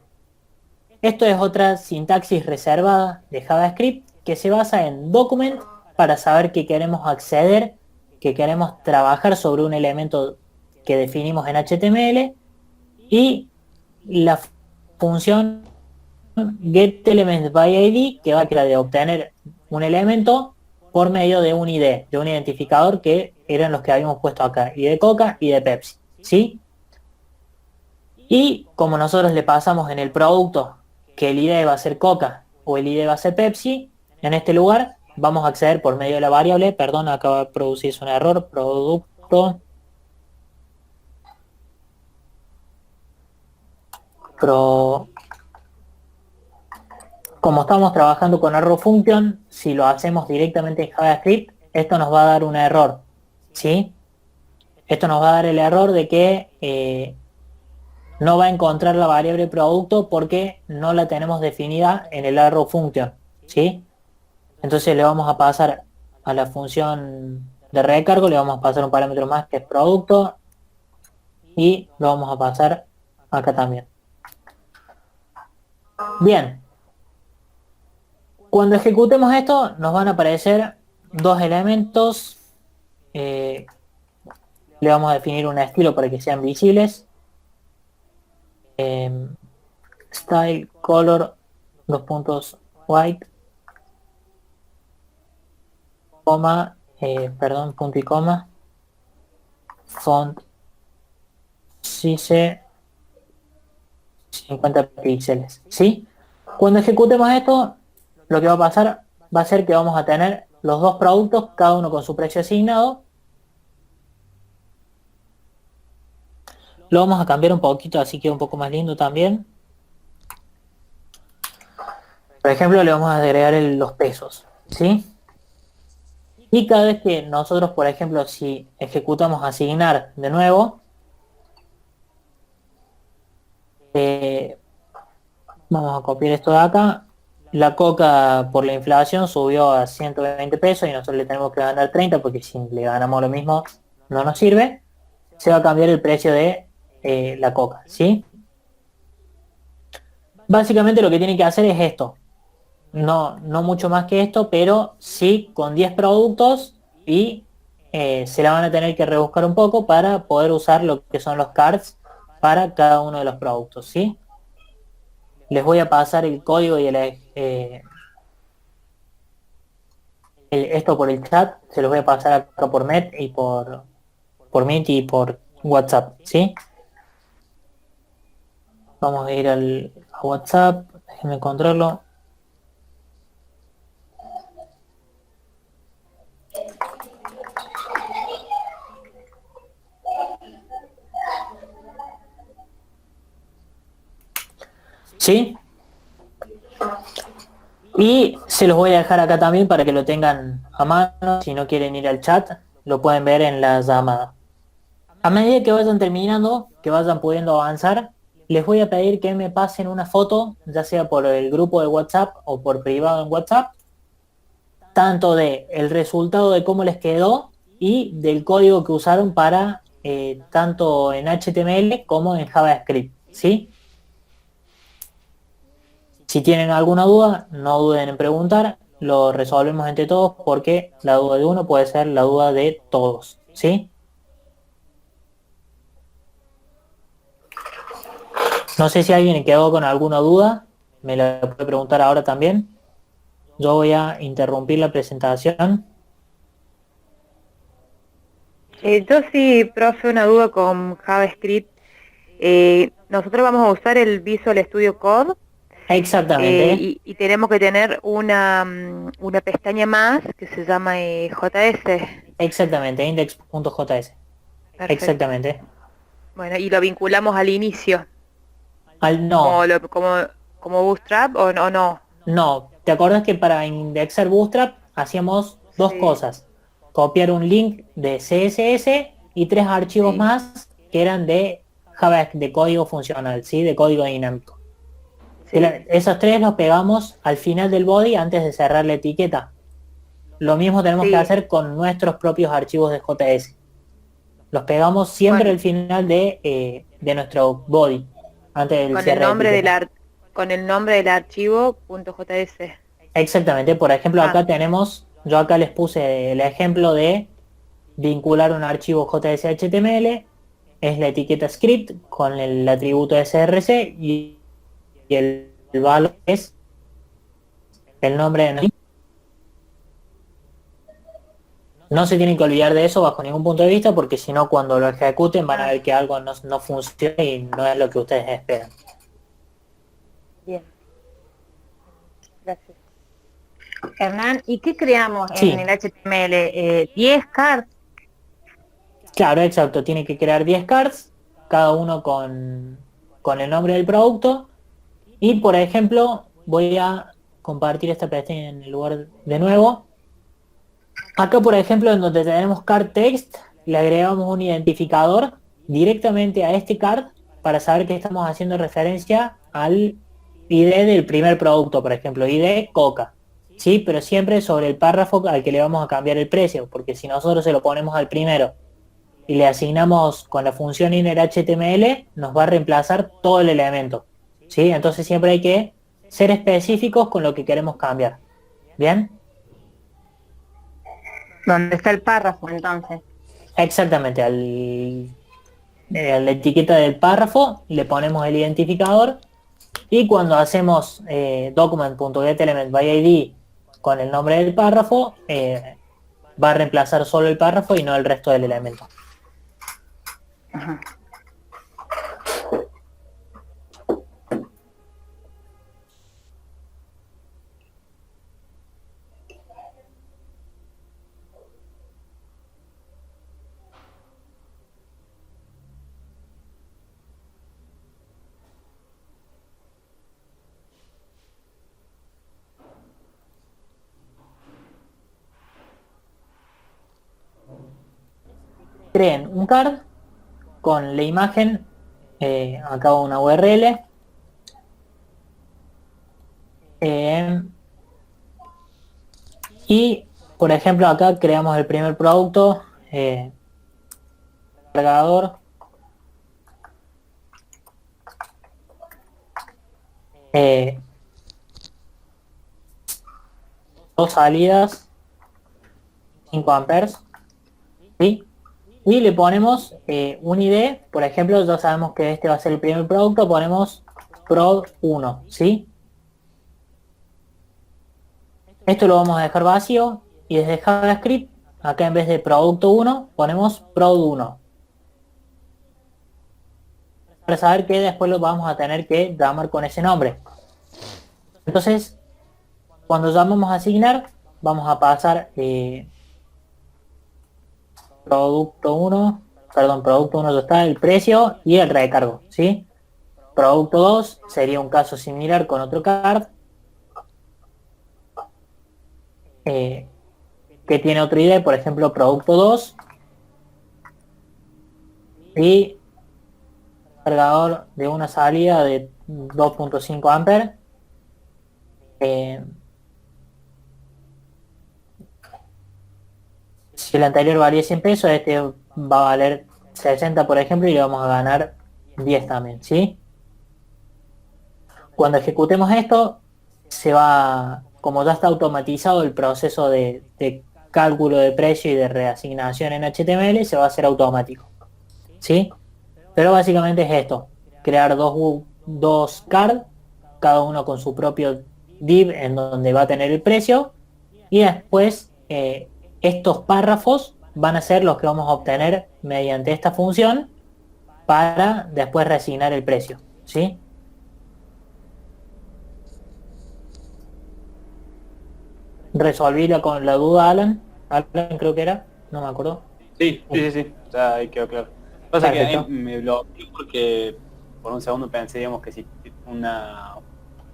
Esto es otra sintaxis reservada de JavaScript que se basa en document para saber que queremos acceder, que queremos trabajar sobre un elemento que definimos en HTML, y la función getElementById, que va a quedar de obtener un elemento por medio de un ID, de un identificador que eran los que habíamos puesto acá, y de Coca y de Pepsi, ¿sí? Y como nosotros le pasamos en el producto que el ID va a ser Coca o el ID va a ser Pepsi, en este lugar vamos a acceder por medio de la variable, perdón, acaba de producirse un error, producto, como estamos trabajando con arrow function, si lo hacemos directamente en JavaScript, esto nos va a dar un error, ¿sí? Esto nos va a dar el error de que no va a encontrar la variable producto porque no la tenemos definida en el arrow function, ¿sí? Entonces le vamos a pasar a la función de recargo, le vamos a pasar un parámetro más que es producto y lo vamos a pasar acá también. Bien. Cuando ejecutemos esto nos van a aparecer dos elementos. Le vamos a definir un estilo para que sean visibles. Style, color, dos puntos white, coma, perdón, punto y coma, font, size, 50 píxeles, ¿sí? Cuando ejecutemos esto, lo que va a pasar va a ser que vamos a tener los dos productos, cada uno con su precio asignado. Lo vamos a cambiar un poquito, así queda un poco más lindo también. Por ejemplo, le vamos a agregar los pesos, ¿sí? Y cada vez que nosotros, por ejemplo, si ejecutamos asignar de nuevo, vamos a copiar esto de acá. La coca por la inflación subió a 120 pesos y nosotros le tenemos que ganar 30 porque si le ganamos lo mismo no nos sirve. Se va a cambiar el precio de la coca, ¿sí? Básicamente lo que tiene que hacer es esto. No mucho más que esto, pero sí con 10 productos y se la van a tener que rebuscar un poco para poder usar lo que son los cards para cada uno de los productos, ¿sí? Les voy a pasar el código y esto por el chat, se los voy a pasar acá por Met y por Meet y por WhatsApp, ¿sí? Vamos a ir a WhatsApp, déjenme encontrarlo. ¿Sí? Y se los voy a dejar acá también para que lo tengan a mano. Si no quieren ir al chat, lo pueden ver en la llamada. A medida que vayan terminando, que vayan pudiendo avanzar, les voy a pedir que me pasen una foto, ya sea por el grupo de WhatsApp o por privado en WhatsApp, tanto de el resultado de cómo les quedó y del código que usaron para tanto en HTML como en JavaScript, ¿sí? Si tienen alguna duda, no duden en preguntar, lo resolvemos entre todos porque la duda de uno puede ser la duda de todos, ¿sí? No sé si alguien quedó con alguna duda, me la puede preguntar ahora también. Yo voy a interrumpir la presentación. Yo sí, profe, una duda con JavaScript. Nosotros vamos a usar el Visual Studio Code. Exactamente. Y tenemos que tener una pestaña más que se llama JS. Exactamente, index.js. Perfecto. Exactamente. Bueno, y lo vinculamos al inicio. No. Como Bootstrap o no. No, ¿te acuerdas que para indexar Bootstrap hacíamos dos cosas? Copiar un link de CSS y 3 archivos más que eran de JavaScript, de código funcional, ¿sí? De código dinámico. Sí. Esos 3 los pegamos al final del body antes de cerrar la etiqueta. Lo mismo tenemos que hacer con nuestros propios archivos de JS. Los pegamos siempre al final de nuestro body, antes del cierre de etiqueta. Con el nombre del archivo .js. Exactamente, por ejemplo acá tenemos, yo acá les puse el ejemplo de vincular un archivo JS HTML, es la etiqueta script con el atributo src y el valor es el nombre de... No se tienen que olvidar de eso bajo ningún punto de vista porque si no cuando lo ejecuten van a ver que algo no funciona y no es lo que ustedes esperan. Bien. Gracias. Hernán, ¿y qué creamos Sí. en el HTML? 10 cards. Claro, exacto. Tiene que crear 10 cards, cada uno con el nombre del producto. Y por ejemplo, voy a compartir esta pestaña en el lugar de nuevo. Acá, por ejemplo, en donde tenemos card text, le agregamos un identificador directamente a este card para saber que estamos haciendo referencia al ID del primer producto, por ejemplo, ID Coca. Sí, pero siempre sobre el párrafo al que le vamos a cambiar el precio, porque si nosotros se lo ponemos al primero y le asignamos con la función innerHTML, nos va a reemplazar todo el elemento. ¿Sí? Entonces siempre hay que ser específicos con lo que queremos cambiar. ¿Bien? ¿Dónde está el párrafo entonces? Exactamente, a la etiqueta del párrafo le ponemos el identificador y cuando hacemos document.getElementById con el nombre del párrafo, va a reemplazar solo el párrafo y no el resto del elemento. Ajá. Creen un card con la imagen, acá una URL, y por ejemplo acá creamos el primer producto, cargador, dos salidas, 5 amperes, ¿sí? Y le ponemos un ID, por ejemplo, ya sabemos que este va a ser el primer producto, ponemos prod 1, ¿sí? Esto lo vamos a dejar vacío y desde JavaScript, acá en vez de producto 1, ponemos prod 1. Para saber que después lo vamos a tener que llamar con ese nombre. Entonces, cuando llamamos a asignar, vamos a pasar producto 1 ya está, el precio y el recargo, ¿sí? Producto 2 sería un caso similar con otro card, que tiene otro ID, por ejemplo, producto 2, y cargador de una salida de 2.5 amperes. Si el anterior valía 100 pesos, este va a valer 60, por ejemplo, y le vamos a ganar 10 también, ¿sí? Cuando ejecutemos esto, se va, como ya está automatizado el proceso de cálculo de precio y de reasignación en HTML, se va a hacer automático, ¿sí? Pero básicamente es esto, crear dos card, cada uno con su propio div en donde va a tener el precio, y después estos párrafos van a ser los que vamos a obtener mediante esta función para después reasignar el precio, ¿sí? Resolví con la duda, Alan creo que era, no me acuerdo. Sí, ya ahí quedó claro. Pasa que Perfecto. ahí me bloqueó porque por un segundo pensé, digamos, que si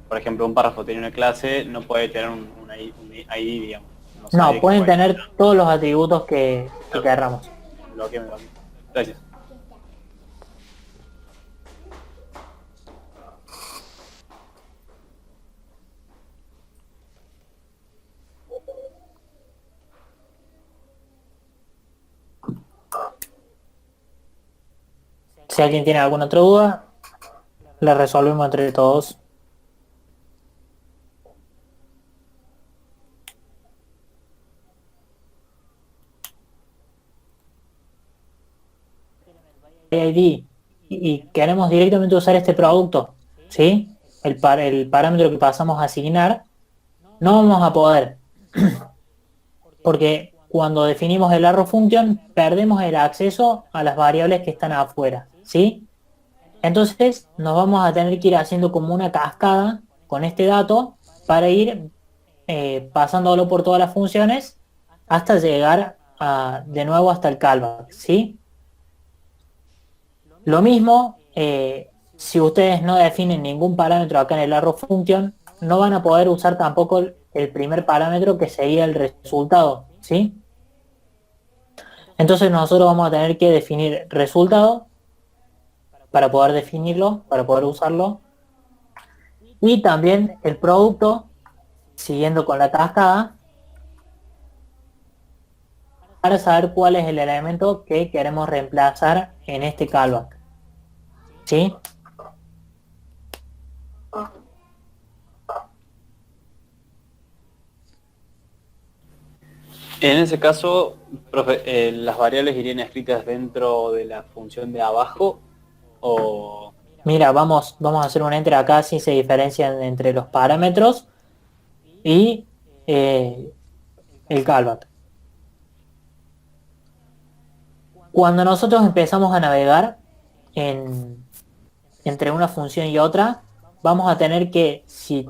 por ejemplo, un párrafo tiene una clase, no puede tener un ID, digamos. No, sabía que pueden podía. tener todos los atributos que querramos. Me bloqueó. Gracias. Si alguien tiene alguna otra duda, la resolvemos entre todos. ID y queremos directamente usar este producto, ¿sí? El parámetro que pasamos a asignar, no vamos a poder, porque cuando definimos el arrow function, perdemos el acceso a las variables que están afuera, ¿sí? Entonces nos vamos a tener que ir haciendo como una cascada con este dato para ir pasándolo por todas las funciones hasta llegar de nuevo hasta el callback, ¿sí? Lo mismo, si ustedes no definen ningún parámetro acá en el arrow function, no van a poder usar tampoco el primer parámetro que sería el resultado, ¿sí? Entonces nosotros vamos a tener que definir resultado para poder definirlo, para poder usarlo, y también el producto, siguiendo con la cascada, para saber cuál es el elemento que queremos reemplazar en este callback, ¿sí? En ese caso, profe, ¿las variables irían escritas dentro de la función de abajo o...? Mira, vamos a hacer un enter acá si se diferencian entre los parámetros y el callback. Cuando nosotros empezamos a navegar entre una función y otra, vamos a tener que, si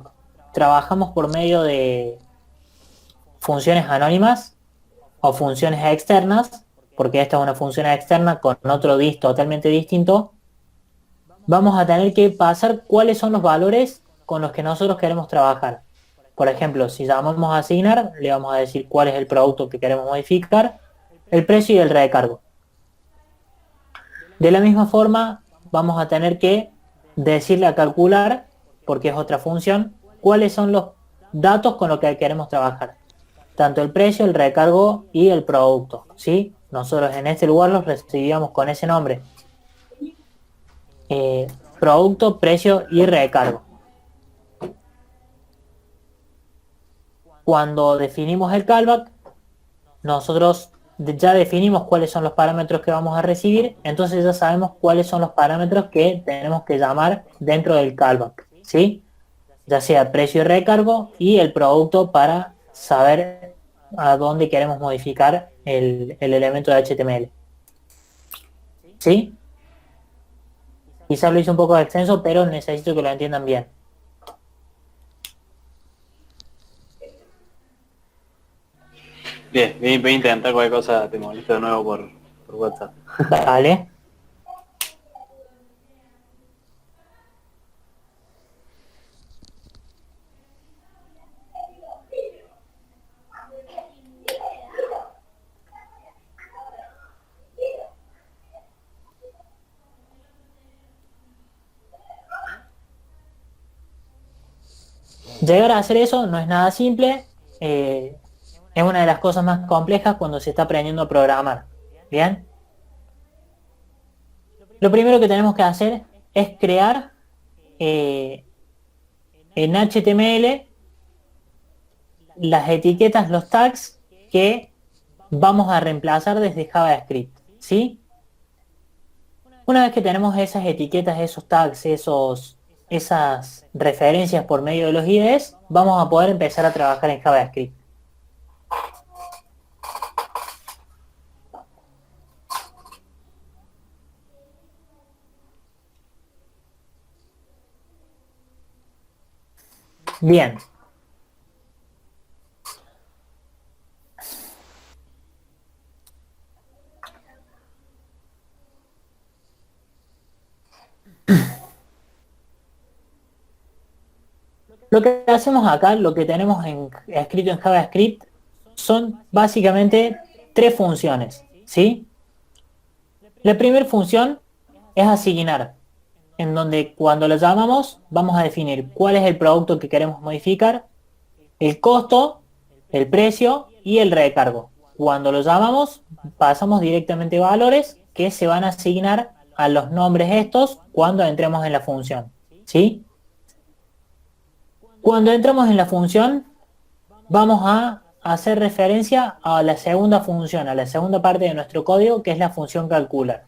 trabajamos por medio de funciones anónimas o funciones externas, porque esta es una función externa con otro dis totalmente distinto, vamos a tener que pasar cuáles son los valores con los que nosotros queremos trabajar. Por ejemplo, si llamamos a asignar, le vamos a decir cuál es el producto que queremos modificar, el precio y el recargo. De la misma forma, vamos a tener que decirle a calcular, porque es otra función, cuáles son los datos con los que queremos trabajar. Tanto el precio, el recargo y el producto, ¿sí? Nosotros en este lugar los recibíamos con ese nombre. Producto, precio y recargo. Cuando definimos el callback, nosotros ya definimos cuáles son los parámetros que vamos a recibir, entonces ya sabemos cuáles son los parámetros que tenemos que llamar dentro del callback, ¿sí? Ya sea precio y recargo y el producto para saber a dónde queremos modificar el elemento de HTML. ¿Sí? Quizás lo hice un poco extenso, pero necesito que lo entiendan bien. Bien, voy a intentar cualquier cosa, te molesto de nuevo por WhatsApp. Vale. Llegar a hacer eso no es nada simple, es una de las cosas más complejas cuando se está aprendiendo a programar, ¿bien? Lo primero que tenemos que hacer es crear en HTML las etiquetas, los tags que vamos a reemplazar desde JavaScript, ¿sí? Una vez que tenemos esas etiquetas, esos tags, esas referencias por medio de los IDEs, vamos a poder empezar a trabajar en JavaScript. Bien. Lo que hacemos acá, lo que tenemos escrito en JavaScript, son básicamente tres funciones, ¿sí? La primera función es asignar, en donde cuando lo llamamos vamos a definir cuál es el producto que queremos modificar, el costo, el precio y el recargo. Cuando lo llamamos pasamos directamente valores que se van a asignar a los nombres estos cuando entremos en la función, ¿sí? Cuando entramos en la función, vamos a hacer referencia a la segunda función, a la segunda parte de nuestro código, que es la función calcular.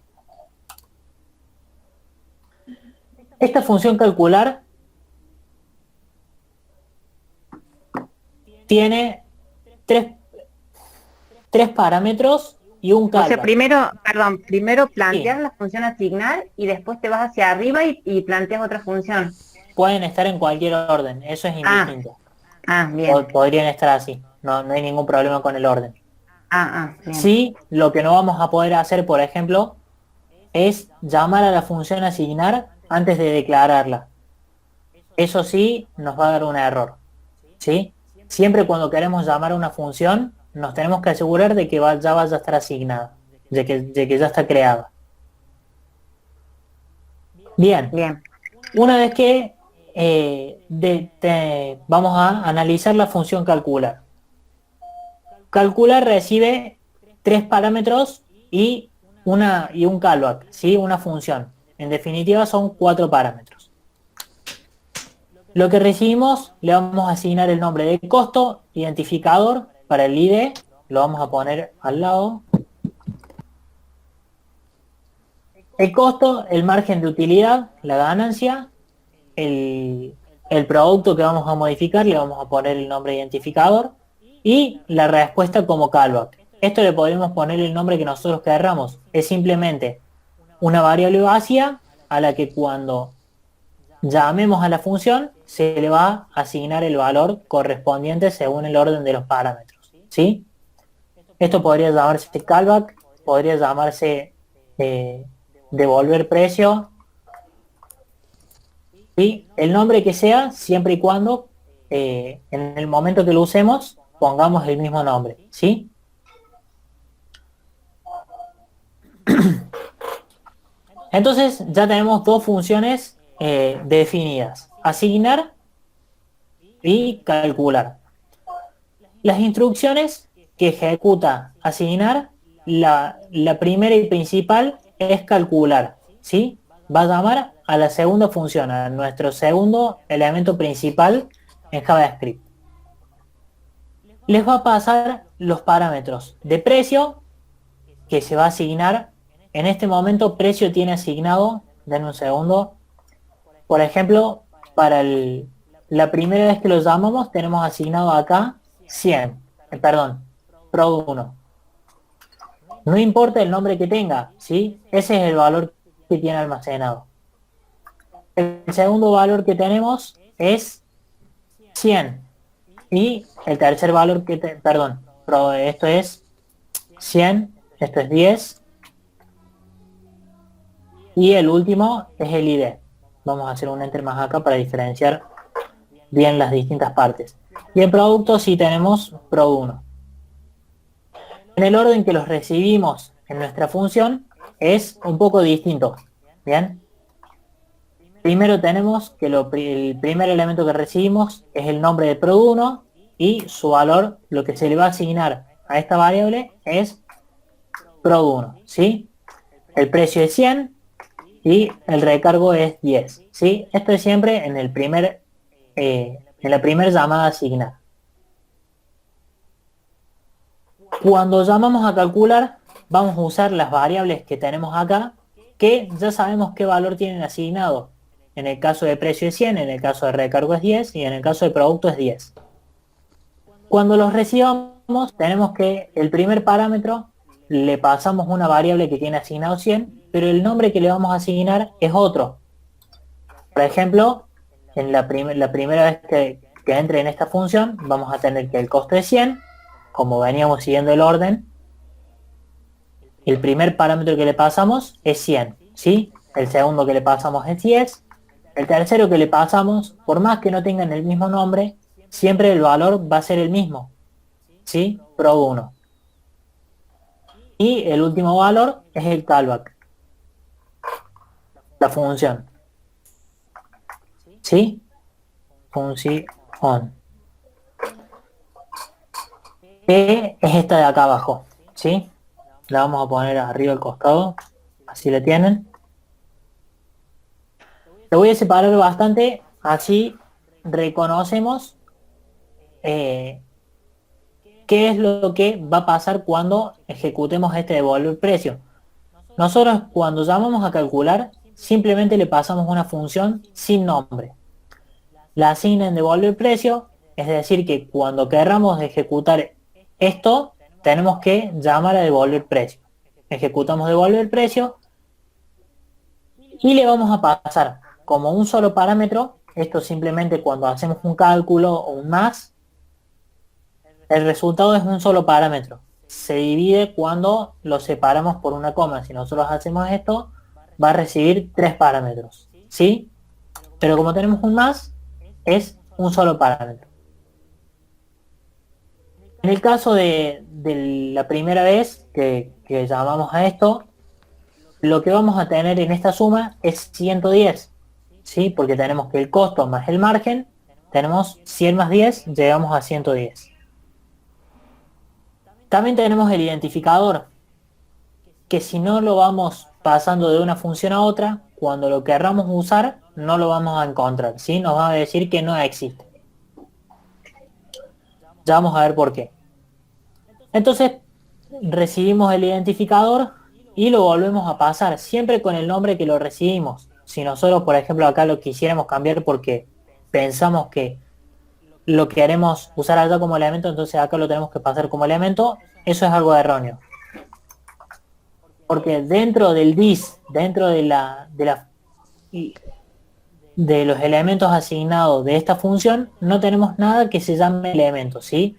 Esta función calcular tiene tres parámetros y un callback. O sea, primero planteas la función asignar y después te vas hacia arriba y planteas otra función. Pueden estar en cualquier orden, eso es indistinto. Ah, bien. Podrían estar así, no hay ningún problema con el orden. Bien. Sí, lo que no vamos a poder hacer, por ejemplo, es llamar a la función asignar antes de declararla. Eso sí nos va a dar un error, ¿sí? Siempre cuando queremos llamar a una función, nos tenemos que asegurar de que ya vaya a estar asignada, de que ya está creada. Bien, Bien. una vez que vamos a analizar la función calcular. Calcular recibe 3 parámetros y un callback, ¿sí? Una función. En definitiva son 4 parámetros. Lo que recibimos le vamos a asignar el nombre de costo, identificador para el ID, lo vamos a poner al lado. El costo, el margen de utilidad, la ganancia, el producto que vamos a modificar, le vamos a poner el nombre identificador y la respuesta como callback. Esto le podemos poner el nombre que nosotros querramos. Es simplemente una variable vacía a la que cuando llamemos a la función se le va a asignar el valor correspondiente según el orden de los parámetros, ¿sí? Esto podría llamarse callback, podría llamarse devolver precio, ¿sí? El nombre que sea, siempre y cuando en el momento que lo usemos pongamos el mismo nombre, ¿sí? Entonces ya tenemos dos funciones definidas, asignar y calcular. Las instrucciones que ejecuta asignar, la primera y principal es calcular, ¿sí? Va a llamar a la segunda función, a nuestro segundo elemento principal en JavaScript. Les va a pasar los parámetros de precio que se va a asignar. En este momento precio tiene asignado, denme un segundo, por ejemplo, para la primera vez que lo llamamos tenemos asignado acá 100, Pro1. No importa el nombre que tenga, ¿sí? Ese es el valor que tiene almacenado. El segundo valor que tenemos es 100. Y el tercer valor esto es 100, esto es 10. Y el último es el ID. Vamos a hacer un enter más acá para diferenciar bien las distintas partes. Y el producto sí tenemos Pro1. En el orden que los recibimos en nuestra función es un poco distinto, ¿bien? Primero tenemos que el primer elemento que recibimos es el nombre de Pro1 y su valor, lo que se le va a asignar a esta variable es Pro1, ¿sí? El precio es 100 y el recargo es 10, ¿sí? Esto es siempre en la primera llamada asignar. Cuando llamamos a calcular, vamos a usar las variables que tenemos acá, que ya sabemos qué valor tienen asignado. En el caso de precio es 100, en el caso de recargo es 10 y en el caso de producto es 10. Cuando los recibamos, tenemos que el primer parámetro le pasamos una variable que tiene asignado 100, pero el nombre que le vamos a asignar es otro. Por ejemplo, en la primera vez que entre en esta función, vamos a tener que el costo es 100, como veníamos siguiendo el orden. El primer parámetro que le pasamos es 100, ¿sí? El segundo que le pasamos es 10. El tercero que le pasamos, por más que no tengan el mismo nombre, siempre el valor va a ser el mismo, ¿sí? Pro1. Y el último valor es el callback, la función, ¿sí? Función. Que es esta de acá abajo, ¿sí? La vamos a poner arriba al costado, así la tienen. Lo voy a separar bastante, así reconocemos qué es lo que va a pasar cuando ejecutemos este devolver precio. Nosotros cuando llamamos a calcular, simplemente le pasamos una función sin nombre. La asigna en devolver precio, es decir que cuando querramos ejecutar esto, tenemos que llamar a devolver precio. Ejecutamos devolver precio y le vamos a pasar como un solo parámetro. Esto simplemente cuando hacemos un cálculo o un más, el resultado es un solo parámetro. Se divide cuando lo separamos por una coma. Si nosotros hacemos esto, va a recibir 3 parámetros, ¿sí? Pero como tenemos un más, es un solo parámetro. En el caso de la primera vez que llamamos a esto, lo que vamos a tener en esta suma es 110, ¿sí? Porque tenemos que el costo más el margen, tenemos 100 más 10, llegamos a 110. También tenemos el identificador, que si no lo vamos pasando de una función a otra, cuando lo querramos usar, no lo vamos a encontrar, ¿sí? Nos va a decir que no existe. Ya vamos a ver por qué. Entonces, recibimos el identificador y lo volvemos a pasar, siempre con el nombre que lo recibimos. Si nosotros, por ejemplo, acá lo quisiéramos cambiar porque pensamos que lo queremos usar allá como elemento, entonces acá lo tenemos que pasar como elemento, eso es algo erróneo. Porque dentro del dis, dentro de los elementos asignados de esta función, no tenemos nada que se llame elemento, ¿sí?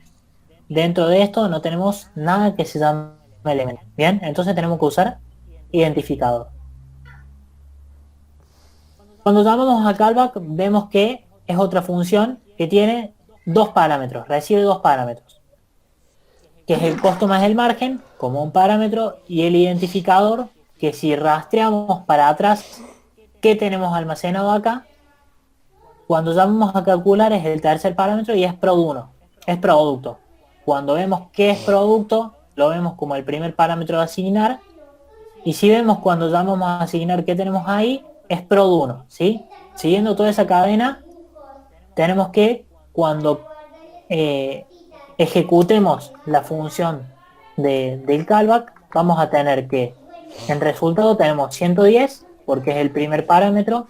Dentro de esto no tenemos nada que se llame elemento. Bien, entonces tenemos que usar identificador. Cuando llamamos a callback, vemos que es otra función que tiene 2 parámetros, recibe 2 parámetros, que es el costo más el margen, como un parámetro, y el identificador, que si rastreamos para atrás, ¿qué tenemos almacenado acá? Cuando llamamos a calcular es el tercer parámetro y es prod1, es producto. Cuando vemos qué es producto, lo vemos como el primer parámetro de asignar, y si vemos cuando llamamos a asignar qué tenemos ahí, es prod1, ¿sí? Siguiendo toda esa cadena, tenemos que cuando ejecutemos la función del callback, vamos a tener que en resultado tenemos 110, porque es el primer parámetro,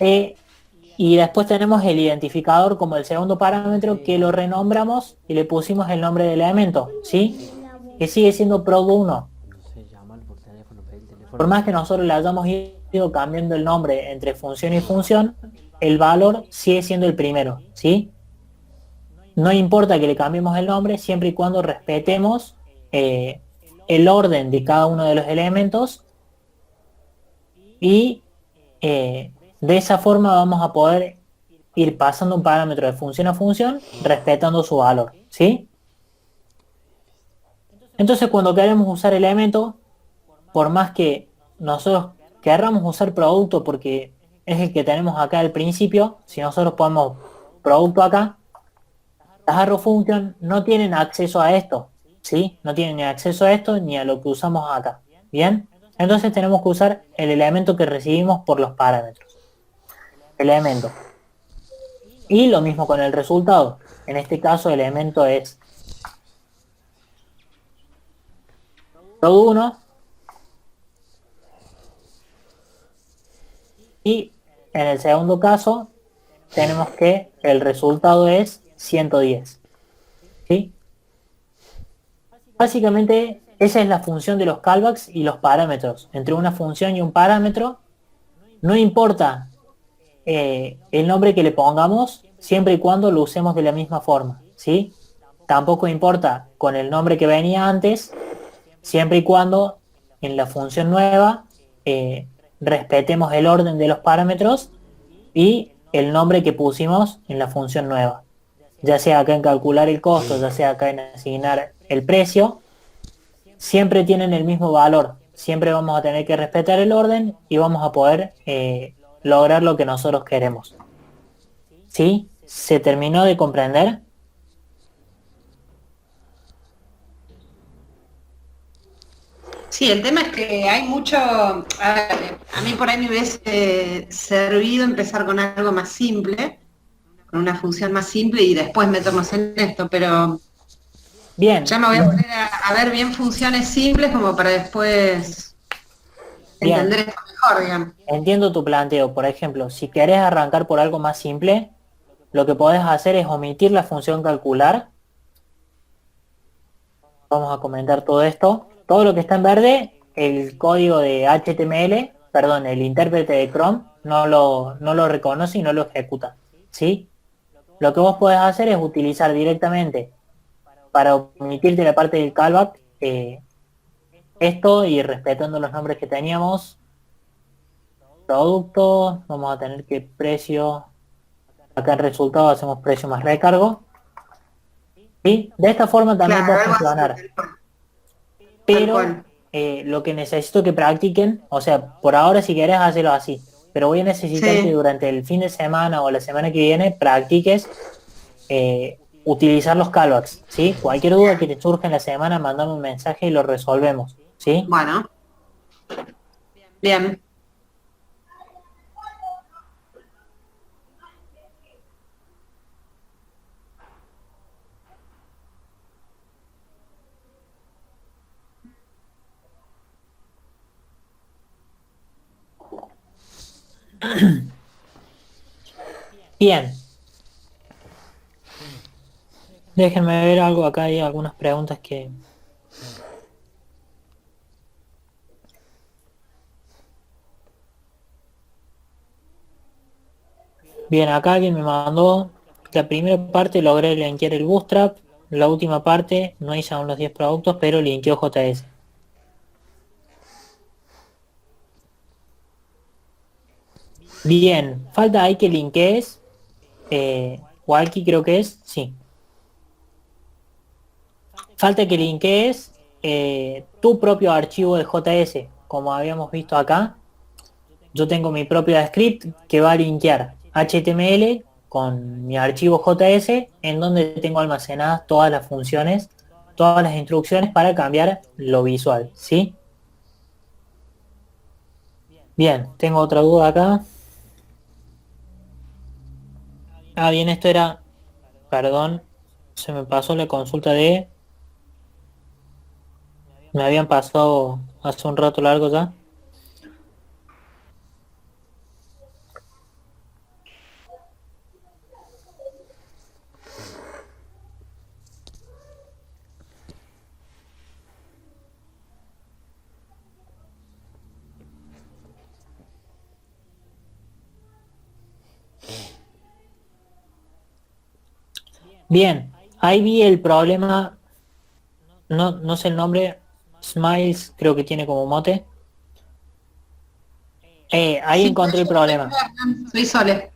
y después tenemos el identificador como el segundo parámetro, que lo renombramos y le pusimos el nombre del elemento, ¿sí? Que sigue siendo prod1. Por más que nosotros le hayamos ido cambiando el nombre entre función y función, el valor sigue siendo el primero, ¿sí? No importa que le cambiemos el nombre, siempre y cuando respetemos el orden de cada uno de los elementos, y de esa forma vamos a poder ir pasando un parámetro de función a función respetando su valor, ¿sí? Entonces cuando queremos usar elemento, por más que nosotros querramos usar producto porque es el que tenemos acá al principio, si nosotros ponemos producto acá, las arrow function no tienen acceso a esto, ¿sí? No tienen ni acceso a esto ni a lo que usamos acá, ¿bien? Entonces tenemos que usar el elemento que recibimos por los parámetros. Elemento. Y lo mismo con el resultado. En este caso el elemento es prod1, y en el segundo caso tenemos que el resultado es 110, ¿sí? Básicamente esa es la función de los callbacks y los parámetros. Entre una función y un parámetro, no importa el nombre que le pongamos, siempre y cuando lo usemos de la misma forma, ¿sí? Tampoco importa con el nombre que venía antes, siempre y cuando en la función nueva respetemos el orden de los parámetros y el nombre que pusimos en la función nueva. Ya sea acá en calcular el costo, ya sea acá en asignar el precio, siempre tienen el mismo valor. Siempre vamos a tener que respetar el orden y vamos a poder lograr lo que nosotros queremos. ¿Sí? ¿Se terminó de comprender? Sí, el tema es que hay mucho, a mí por ahí me hubiese servido empezar con algo más simple, con una función más simple y después meternos en esto, pero bien, ya me voy a poner a ver bien funciones simples como para después bien, entender esto mejor, digamos. entiendo tu planteo. Por ejemplo, si querés arrancar por algo más simple, lo que podés hacer es omitir la función calcular. Vamos a comentar todo esto. Todo lo que está en verde, el código de HTML, perdón, el intérprete de Chrome, no lo reconoce y no lo ejecuta, ¿sí? Lo que vos podés hacer es utilizar directamente para omitirte la parte del callback, esto y respetando los nombres que teníamos, producto, vamos a tener que precio, acá en resultado hacemos precio más recargo, ¿sí? De esta forma también va a Claro, algo funcionar, así, tal pero cual. lo que necesito que practiquen, o sea, por ahora si querés hacerlo así, pero voy a necesitar que Sí, durante el fin de semana o la semana que viene practiques utilizar los callbacks, ¿sí? Cualquier duda que te surja en la semana, mandame un mensaje y lo resolvemos, ¿sí? bueno, bien. Bien, déjenme ver algo acá, hay algunas preguntas que... Bien, acá alguien me mandó, la primera parte logré linkear el Bootstrap, la última parte no hice aún los 10 productos, pero linkeó JS. Bien, falta ahí que linkees, Walkie creo que es, sí. Falta que linkees tu propio archivo de JS, como habíamos visto acá. Yo tengo mi propio script que va a linkear HTML con mi archivo JS, en donde tengo almacenadas todas las funciones, todas las instrucciones para cambiar lo visual, ¿sí? Bien, tengo otra duda acá. Ah, bien, esto era, perdón, se me pasó la consulta de... Me habían pasado hace un rato largo ya. Bien, ahí vi el problema, no sé el nombre, Smiles creo que tiene como mote. Ahí Sí, encontré el problema. soy Sole.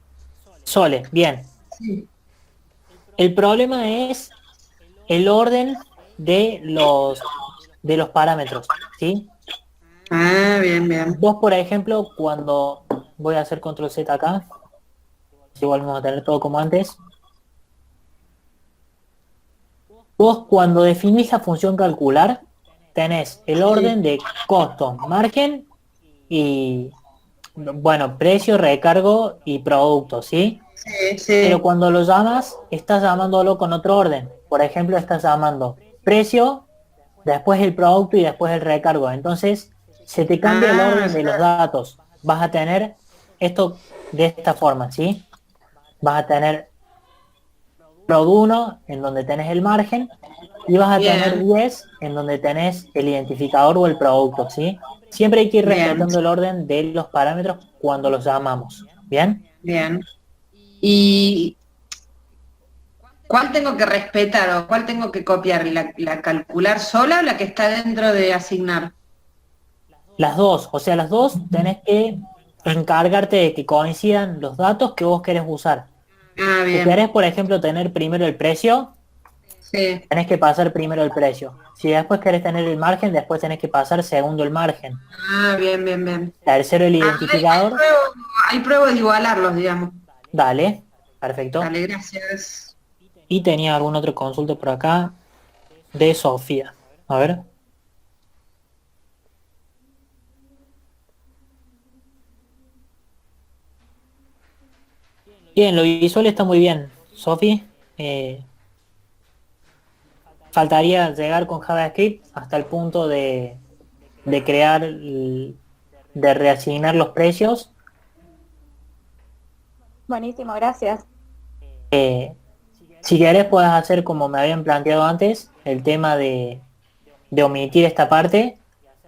Sole, bien. Sí. El problema es el orden de los parámetros, ¿sí? Ah, bien, bien. Vos, por ejemplo, cuando voy a hacer control Z acá, igual vamos a tener todo como antes. Vos cuando definís la función calcular, tenés el Sí, orden de costo, margen y, bueno, precio, recargo y producto, ¿sí? sí, Pero sí. cuando lo llamas, estás llamándolo con otro orden. Por ejemplo, estás llamando precio, después el producto y después el recargo. Entonces, se te cambia el Ah, orden de los claro. datos. Vas a tener esto de esta forma, ¿sí? Vas a tener prod 1 en donde tenés el margen y vas a tener Bien, 10 en donde tenés el identificador o el producto, ¿sí? Siempre hay que ir bien, respetando el orden de los parámetros cuando los llamamos, ¿bien? bien. ¿Y cuál tengo que respetar o cuál tengo que copiar? ¿La calcular sola o la que está dentro de asignar? Las dos, o sea, las dos tenés que encargarte de que coincidan los datos que vos querés usar. Ah, Si bien. querés, por ejemplo, tener primero el precio, Sí. tenés que pasar primero el precio. Si después querés tener el margen, después tenés que pasar segundo el margen. Ah, bien, bien, bien. Tercero el Ah, identificador, hay pruebo de igualarlos, digamos. dale, perfecto. Dale, gracias. Y tenía algún otro consulta por acá de Sofía. A ver. Bien, lo visual está muy bien, Sofi. Faltaría llegar con JavaScript hasta el punto de crear, de reasignar los precios. Buenísimo, gracias. Si querés puedes hacer como me habían planteado antes, el tema de omitir esta parte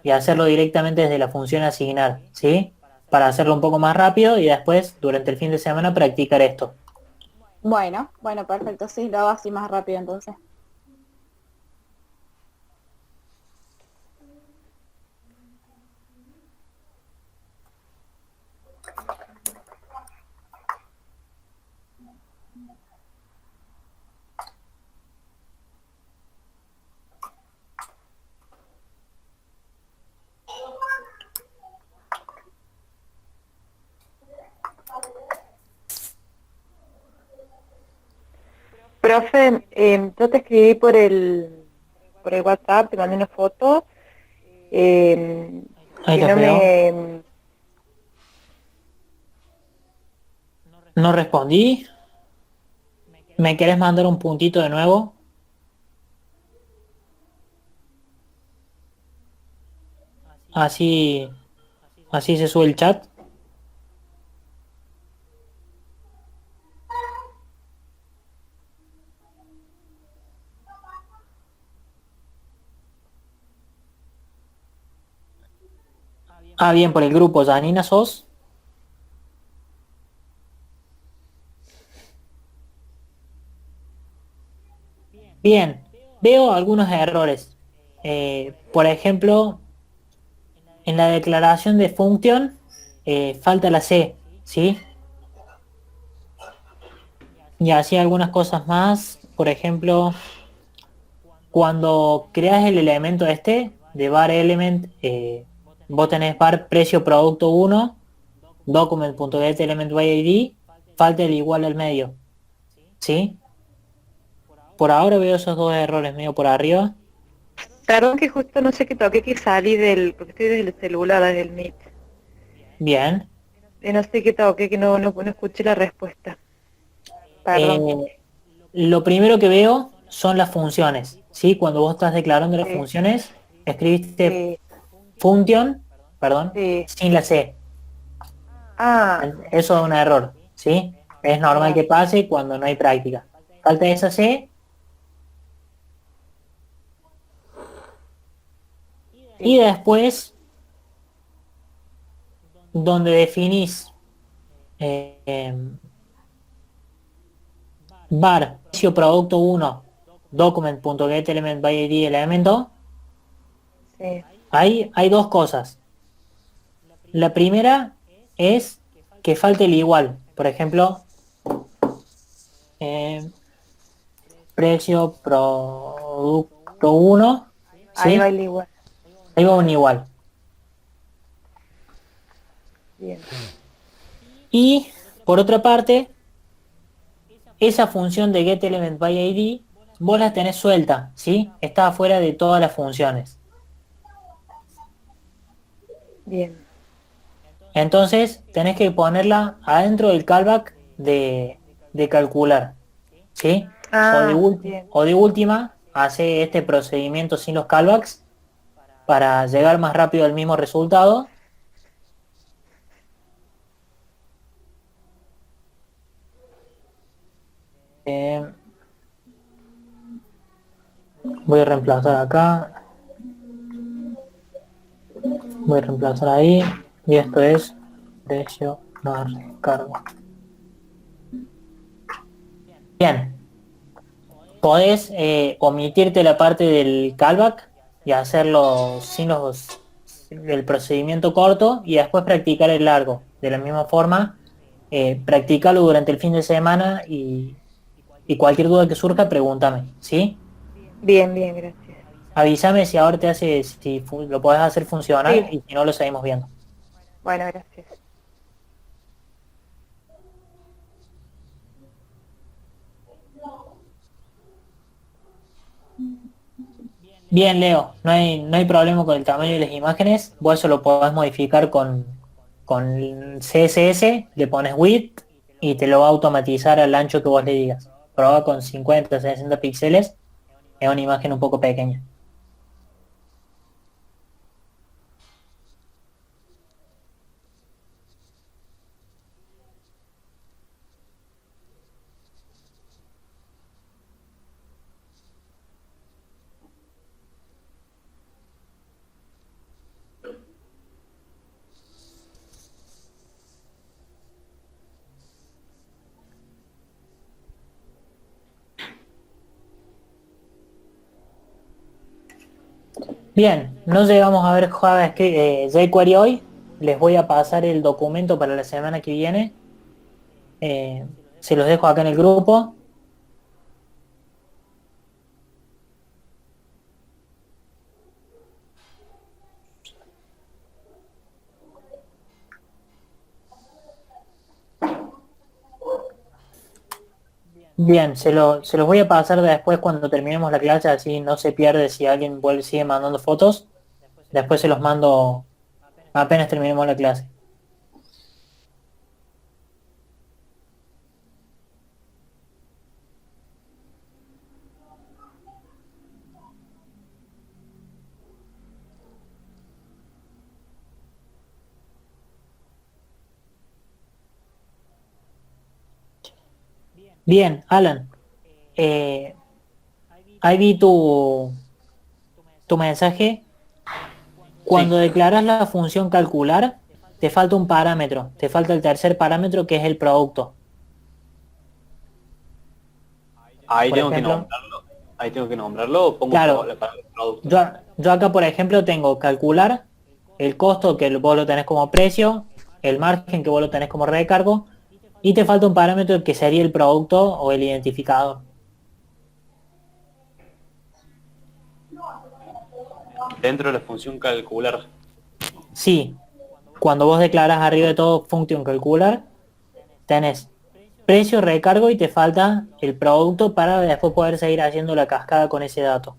y hacerlo directamente desde la función asignar, ¿sí? Para hacerlo un poco más rápido y después, durante el fin de semana, practicar esto. Bueno, perfecto, sí, lo hago así más rápido entonces. Profe, yo te escribí por el WhatsApp, te mandé una foto, Ahí que te no veo. me... No respondí. ¿Me querés mandar un puntito de nuevo? Así, así se sube el chat. Ah, bien, por el grupo. Janina, ¿sos? Bien, veo algunos errores. Por ejemplo, en la declaración de función falta la C, ¿sí? Y así algunas cosas más. Por ejemplo, cuando creas el elemento este de var element, vos tenés var precio producto 1, document.getElementById, falta el igual al medio, ¿sí? Por ahora veo esos dos errores medio por arriba. Perdón que justo no sé qué toqué, que salí porque estoy desde el celular, desde el Meet. Bien. No sé qué toqué, que no escuché la respuesta. Perdón. Eh, lo primero que veo son las funciones, ¿sí? Cuando vos estás declarando las Sí, funciones, escribiste sí, function, perdón, sí. sin la C. Ah, Eso es un error, ¿sí? Es normal mira, que pase cuando no hay práctica. Falta esa C y sí. después donde definís var precio producto 1 document.getElementById elemento, Sí. hay dos cosas. La primera es que falte el igual. Por ejemplo, eh, precio producto 1, Ahí va ¿sí? el igual. Ahí va un igual. Bien. Y por otra parte, esa función de getElementById, vos la tenés suelta, ¿sí? Está afuera de todas las funciones. Bien. Entonces, tenés que ponerla adentro del callback de calcular, ¿sí? Ah, bien. O de última, hace este procedimiento sin los callbacks para llegar más rápido al mismo resultado. Eh, voy a reemplazar acá, voy a reemplazar ahí, y esto es precio más cargo. Bien, podés omitirte la parte del callback y hacerlo sin el procedimiento corto y después practicar el largo. De la misma forma, practicalo durante el fin de semana y cualquier duda que surja, pregúntame, ¿sí? Bien, bien, gracias. Avísame si ahora te hace, si lo podés hacer funcionar Sí, y si no lo seguimos viendo. bueno, gracias. Bien, Leo, no hay problema con el tamaño de las imágenes. Vos eso lo podés modificar con CSS, le pones width y te lo va a automatizar al ancho que vos le digas. Proba con 50, 60 píxeles, es una imagen un poco pequeña. Bien, no llegamos a ver jQuery hoy. Les voy a pasar el documento para la semana que viene. Eh, se los dejo acá en el grupo. Bien, se los voy a pasar después cuando terminemos la clase, así no se pierde si alguien sigue mandando fotos. Después se los mando apenas terminemos la clase. Bien, Alan, eh, ahí vi tu mensaje. Cuando Sí, declaras la función calcular, te falta un parámetro, te falta el tercer parámetro que es el producto. ahí Por tengo que ejemplo, nombrarlo. Ahí tengo que nombrarlo o pongo claro, la palabra producto. yo acá por ejemplo tengo calcular el costo que vos lo tenés como precio, el margen que vos lo tenés como recargo, y te falta un parámetro que sería el producto o el identificador. Dentro de la función calcular. Sí, cuando vos declaras arriba de todo function calcular, tenés precio, recargo y te falta el producto para después poder seguir haciendo la cascada con ese dato.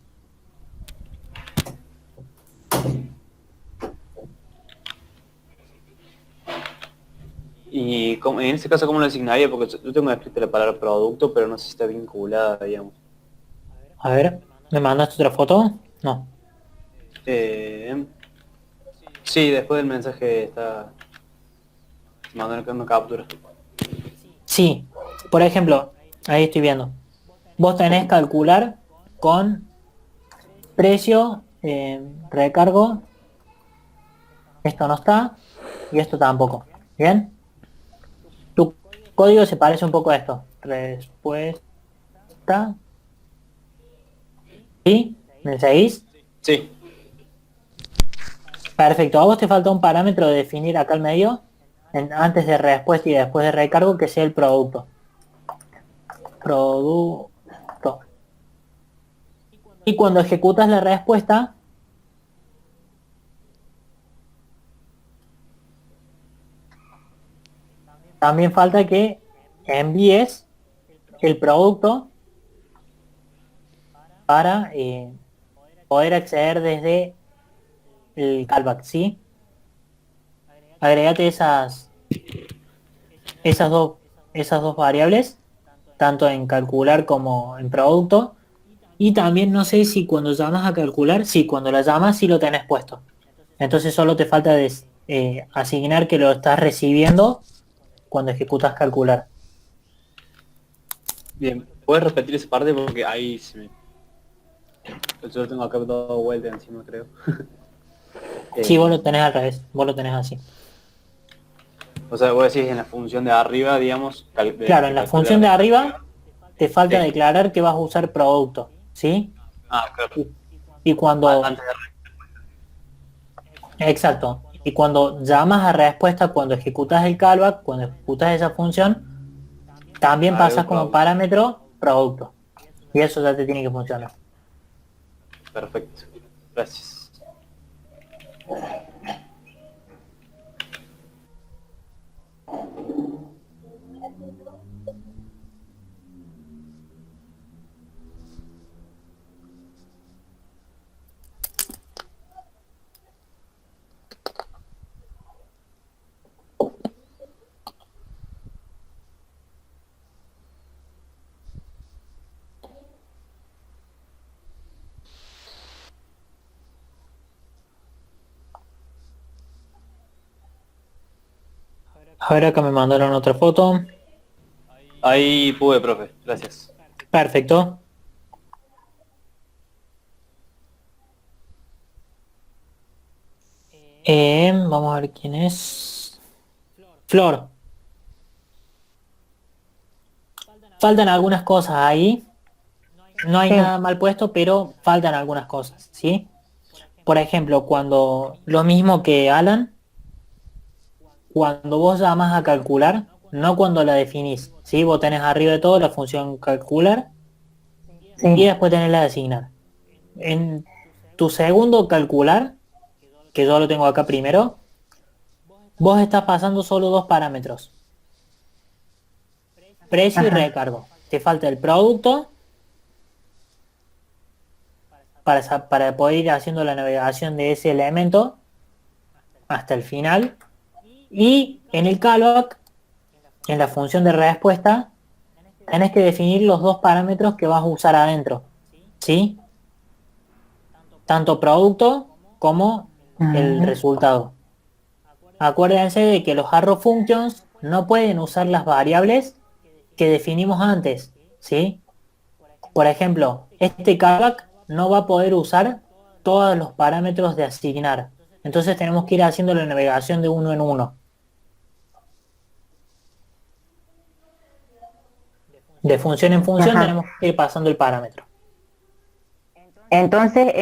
Y en ese caso, ¿cómo lo asignaría? Porque yo tengo escrita la palabra producto, pero no sé si está vinculada, digamos. A ver, ¿me mandaste otra foto? No. Eh, sí, después del mensaje está mandando una captura. Sí, por ejemplo, ahí estoy viendo. Vos tenés calcular con precio, recargo, esto no está y esto tampoco. ¿Bien? Tu código se parece un poco a esto. Respuesta. ¿Sí? ¿Me seguís? Sí, Perfecto. A vos te falta un parámetro de definir acá al medio, antes de respuesta y después de recargo, que sea el producto. Producto. Y cuando ejecutas la respuesta, también falta que envíes el producto para poder acceder desde el callback, ¿sí? Agregate esas dos, esas dos variables, tanto en calcular como en producto. Y también no sé si cuando llamas a calcular, sí, cuando la llamas sí lo tenés puesto. Entonces solo te falta asignar que lo estás recibiendo cuando ejecutas calcular. bien. ¿Puedes repetir esa parte? Porque ahí se me... Yo lo tengo acá dado vuelta encima, creo. Sí, vos Eh, lo tenés al revés, vos lo tenés así. o sea, vos decís en la función de arriba, digamos, Claro, de en la función calcular. de arriba te falta Sí. declarar que vas a usar producto, ¿sí? Ah, claro. Y, y cuando, Antes de... exacto, y cuando llamas a respuesta, cuando ejecutas el callback, cuando ejecutas esa función, también agrego pasas el como producto. parámetro producto. Y eso ya te tiene que funcionar. Perfecto. Gracias. A ver, acá me mandaron otra foto. Ahí pude, profe. Gracias. Perfecto. Vamos a ver quién es. Flor. Faltan algunas cosas ahí. No hay Sí, nada mal puesto, pero faltan algunas cosas, ¿sí? Por ejemplo, cuando lo mismo que Alan, cuando vos llamas a calcular, no cuando la definís, ¿sí? Vos tenés arriba de todo la función calcular y sí. después tenés la de asignar. En tu segundo calcular, que yo lo tengo acá primero, vos estás pasando solo dos parámetros, precio y Ajá. recargo. te falta el producto para poder ir haciendo la navegación de ese elemento hasta el final. Y en el callback, en la función de respuesta, tenés que definir los dos parámetros que vas a usar adentro, ¿sí? Tanto producto como el resultado. Acuérdense de que los arrow functions no pueden usar las variables que definimos antes, ¿sí? Por ejemplo, este callback no va a poder usar todos los parámetros de asignar. Entonces tenemos que ir haciendo la navegación de uno en uno. De función en función tenemos que ir pasando el parámetro. Entonces,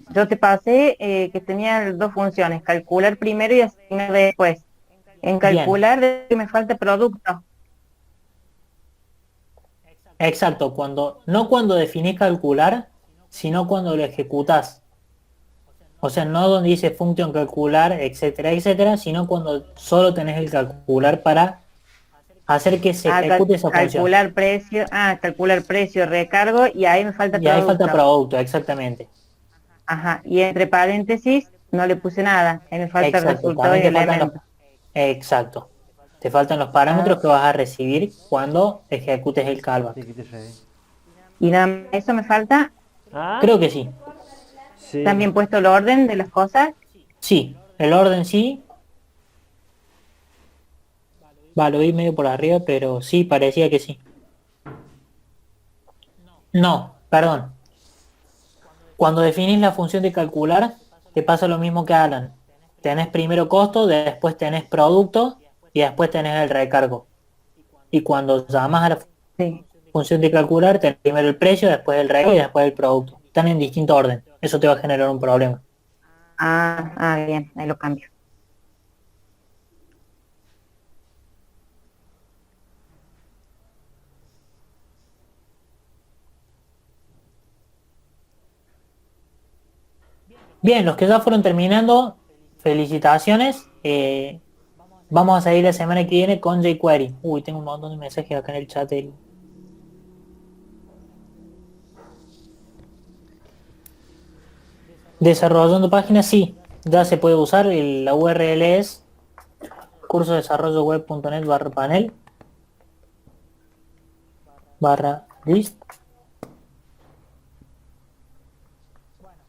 yo te pasé que tenía dos funciones, calcular primero y asignar después. En calcular me falta producto. Exacto, no cuando definís calcular, sino cuando lo ejecutás. O sea, no donde dice función calcular, etcétera, etcétera, sino cuando solo tenés el calcular para hacer que se ejecute esa función. Calcular precio, recargo, y ahí me falta producto. Y ahí falta producto, exactamente. Ajá, y entre paréntesis no le puse nada, ahí me falta el resultado y elemento. Exacto. Te faltan los parámetros que vas a recibir cuando ejecutes el callback. ¿Y nada más eso me falta? Creo que sí. ¿También puesto el orden de las cosas? Sí, el orden sí. Lo vi medio por arriba, pero sí, parecía que sí. No, perdón. Cuando definís la función de calcular, te pasa lo mismo que Alan. Tenés primero costo, después tenés producto y después tenés el recargo. Y cuando llamas a la función de calcular, tenés primero el precio, después el recargo y después el producto. Están en distinto orden. Eso te va a generar un problema. Bien, ahí lo cambio. Bien, los que ya fueron terminando, felicitaciones. Vamos a seguir la semana que viene con jQuery. Uy, tengo un montón de mensajes acá en el chat. Desarrollando páginas, sí, ya se puede usar. La URL es cursodesarrolloweb.net/panel /list.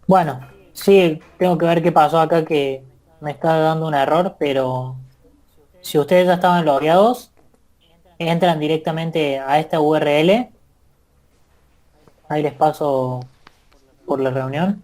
Bueno, sí, tengo que ver qué pasó acá, que me está dando un error, pero si ustedes ya estaban logueados, entran directamente a esta URL. Ahí les paso por la reunión.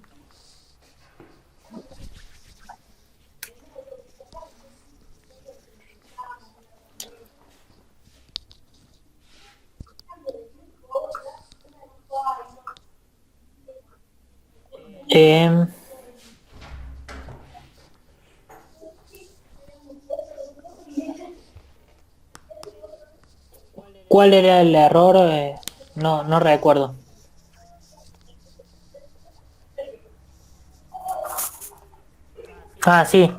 ¿Cuál era el error? No recuerdo. Sí.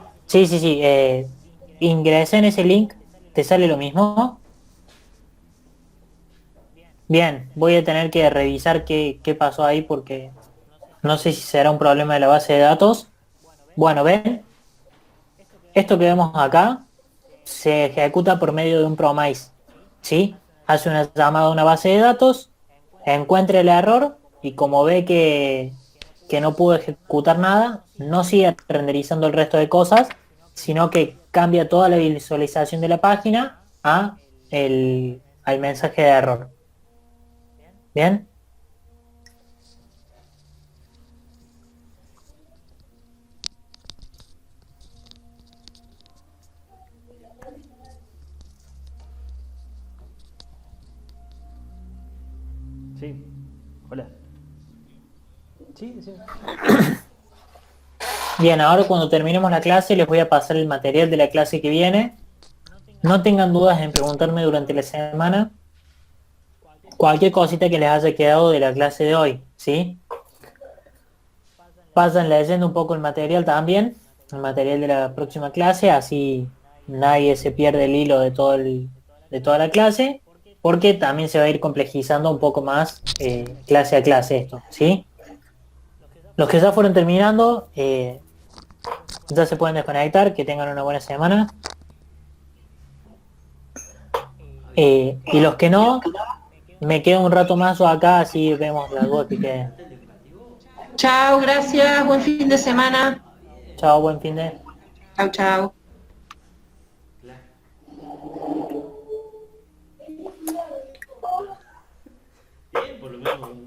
Ingresé en ese link, ¿te sale lo mismo? Bien, voy a tener que revisar qué pasó ahí, porque no sé si será un problema de la base de datos. Bueno, ven, esto que vemos acá se ejecuta por medio de un promise, ¿sí? Hace una llamada a una base de datos, encuentra el error y como ve que no pudo ejecutar nada, no sigue renderizando el resto de cosas, sino que cambia toda la visualización de la página al mensaje de error. ¿Bien? Sí, hola. Sí. Bien, ahora cuando terminemos la clase les voy a pasar el material de la clase que viene. No tengan dudas en preguntarme durante la semana cualquier cosita que les haya quedado de la clase de hoy, ¿sí? Vayan leyendo un poco el material también, el material de la próxima clase, así nadie se pierde el hilo de toda la clase, porque también se va a ir complejizando un poco más clase a clase esto, ¿sí? Los que ya fueron terminando, ya se pueden desconectar, que tengan una buena semana. Y los que no, me quedo un rato más yo acá, así vemos la goti que... Chao, gracias, buen fin de semana. Chao, buen fin de... Chao, chao. Por lo menos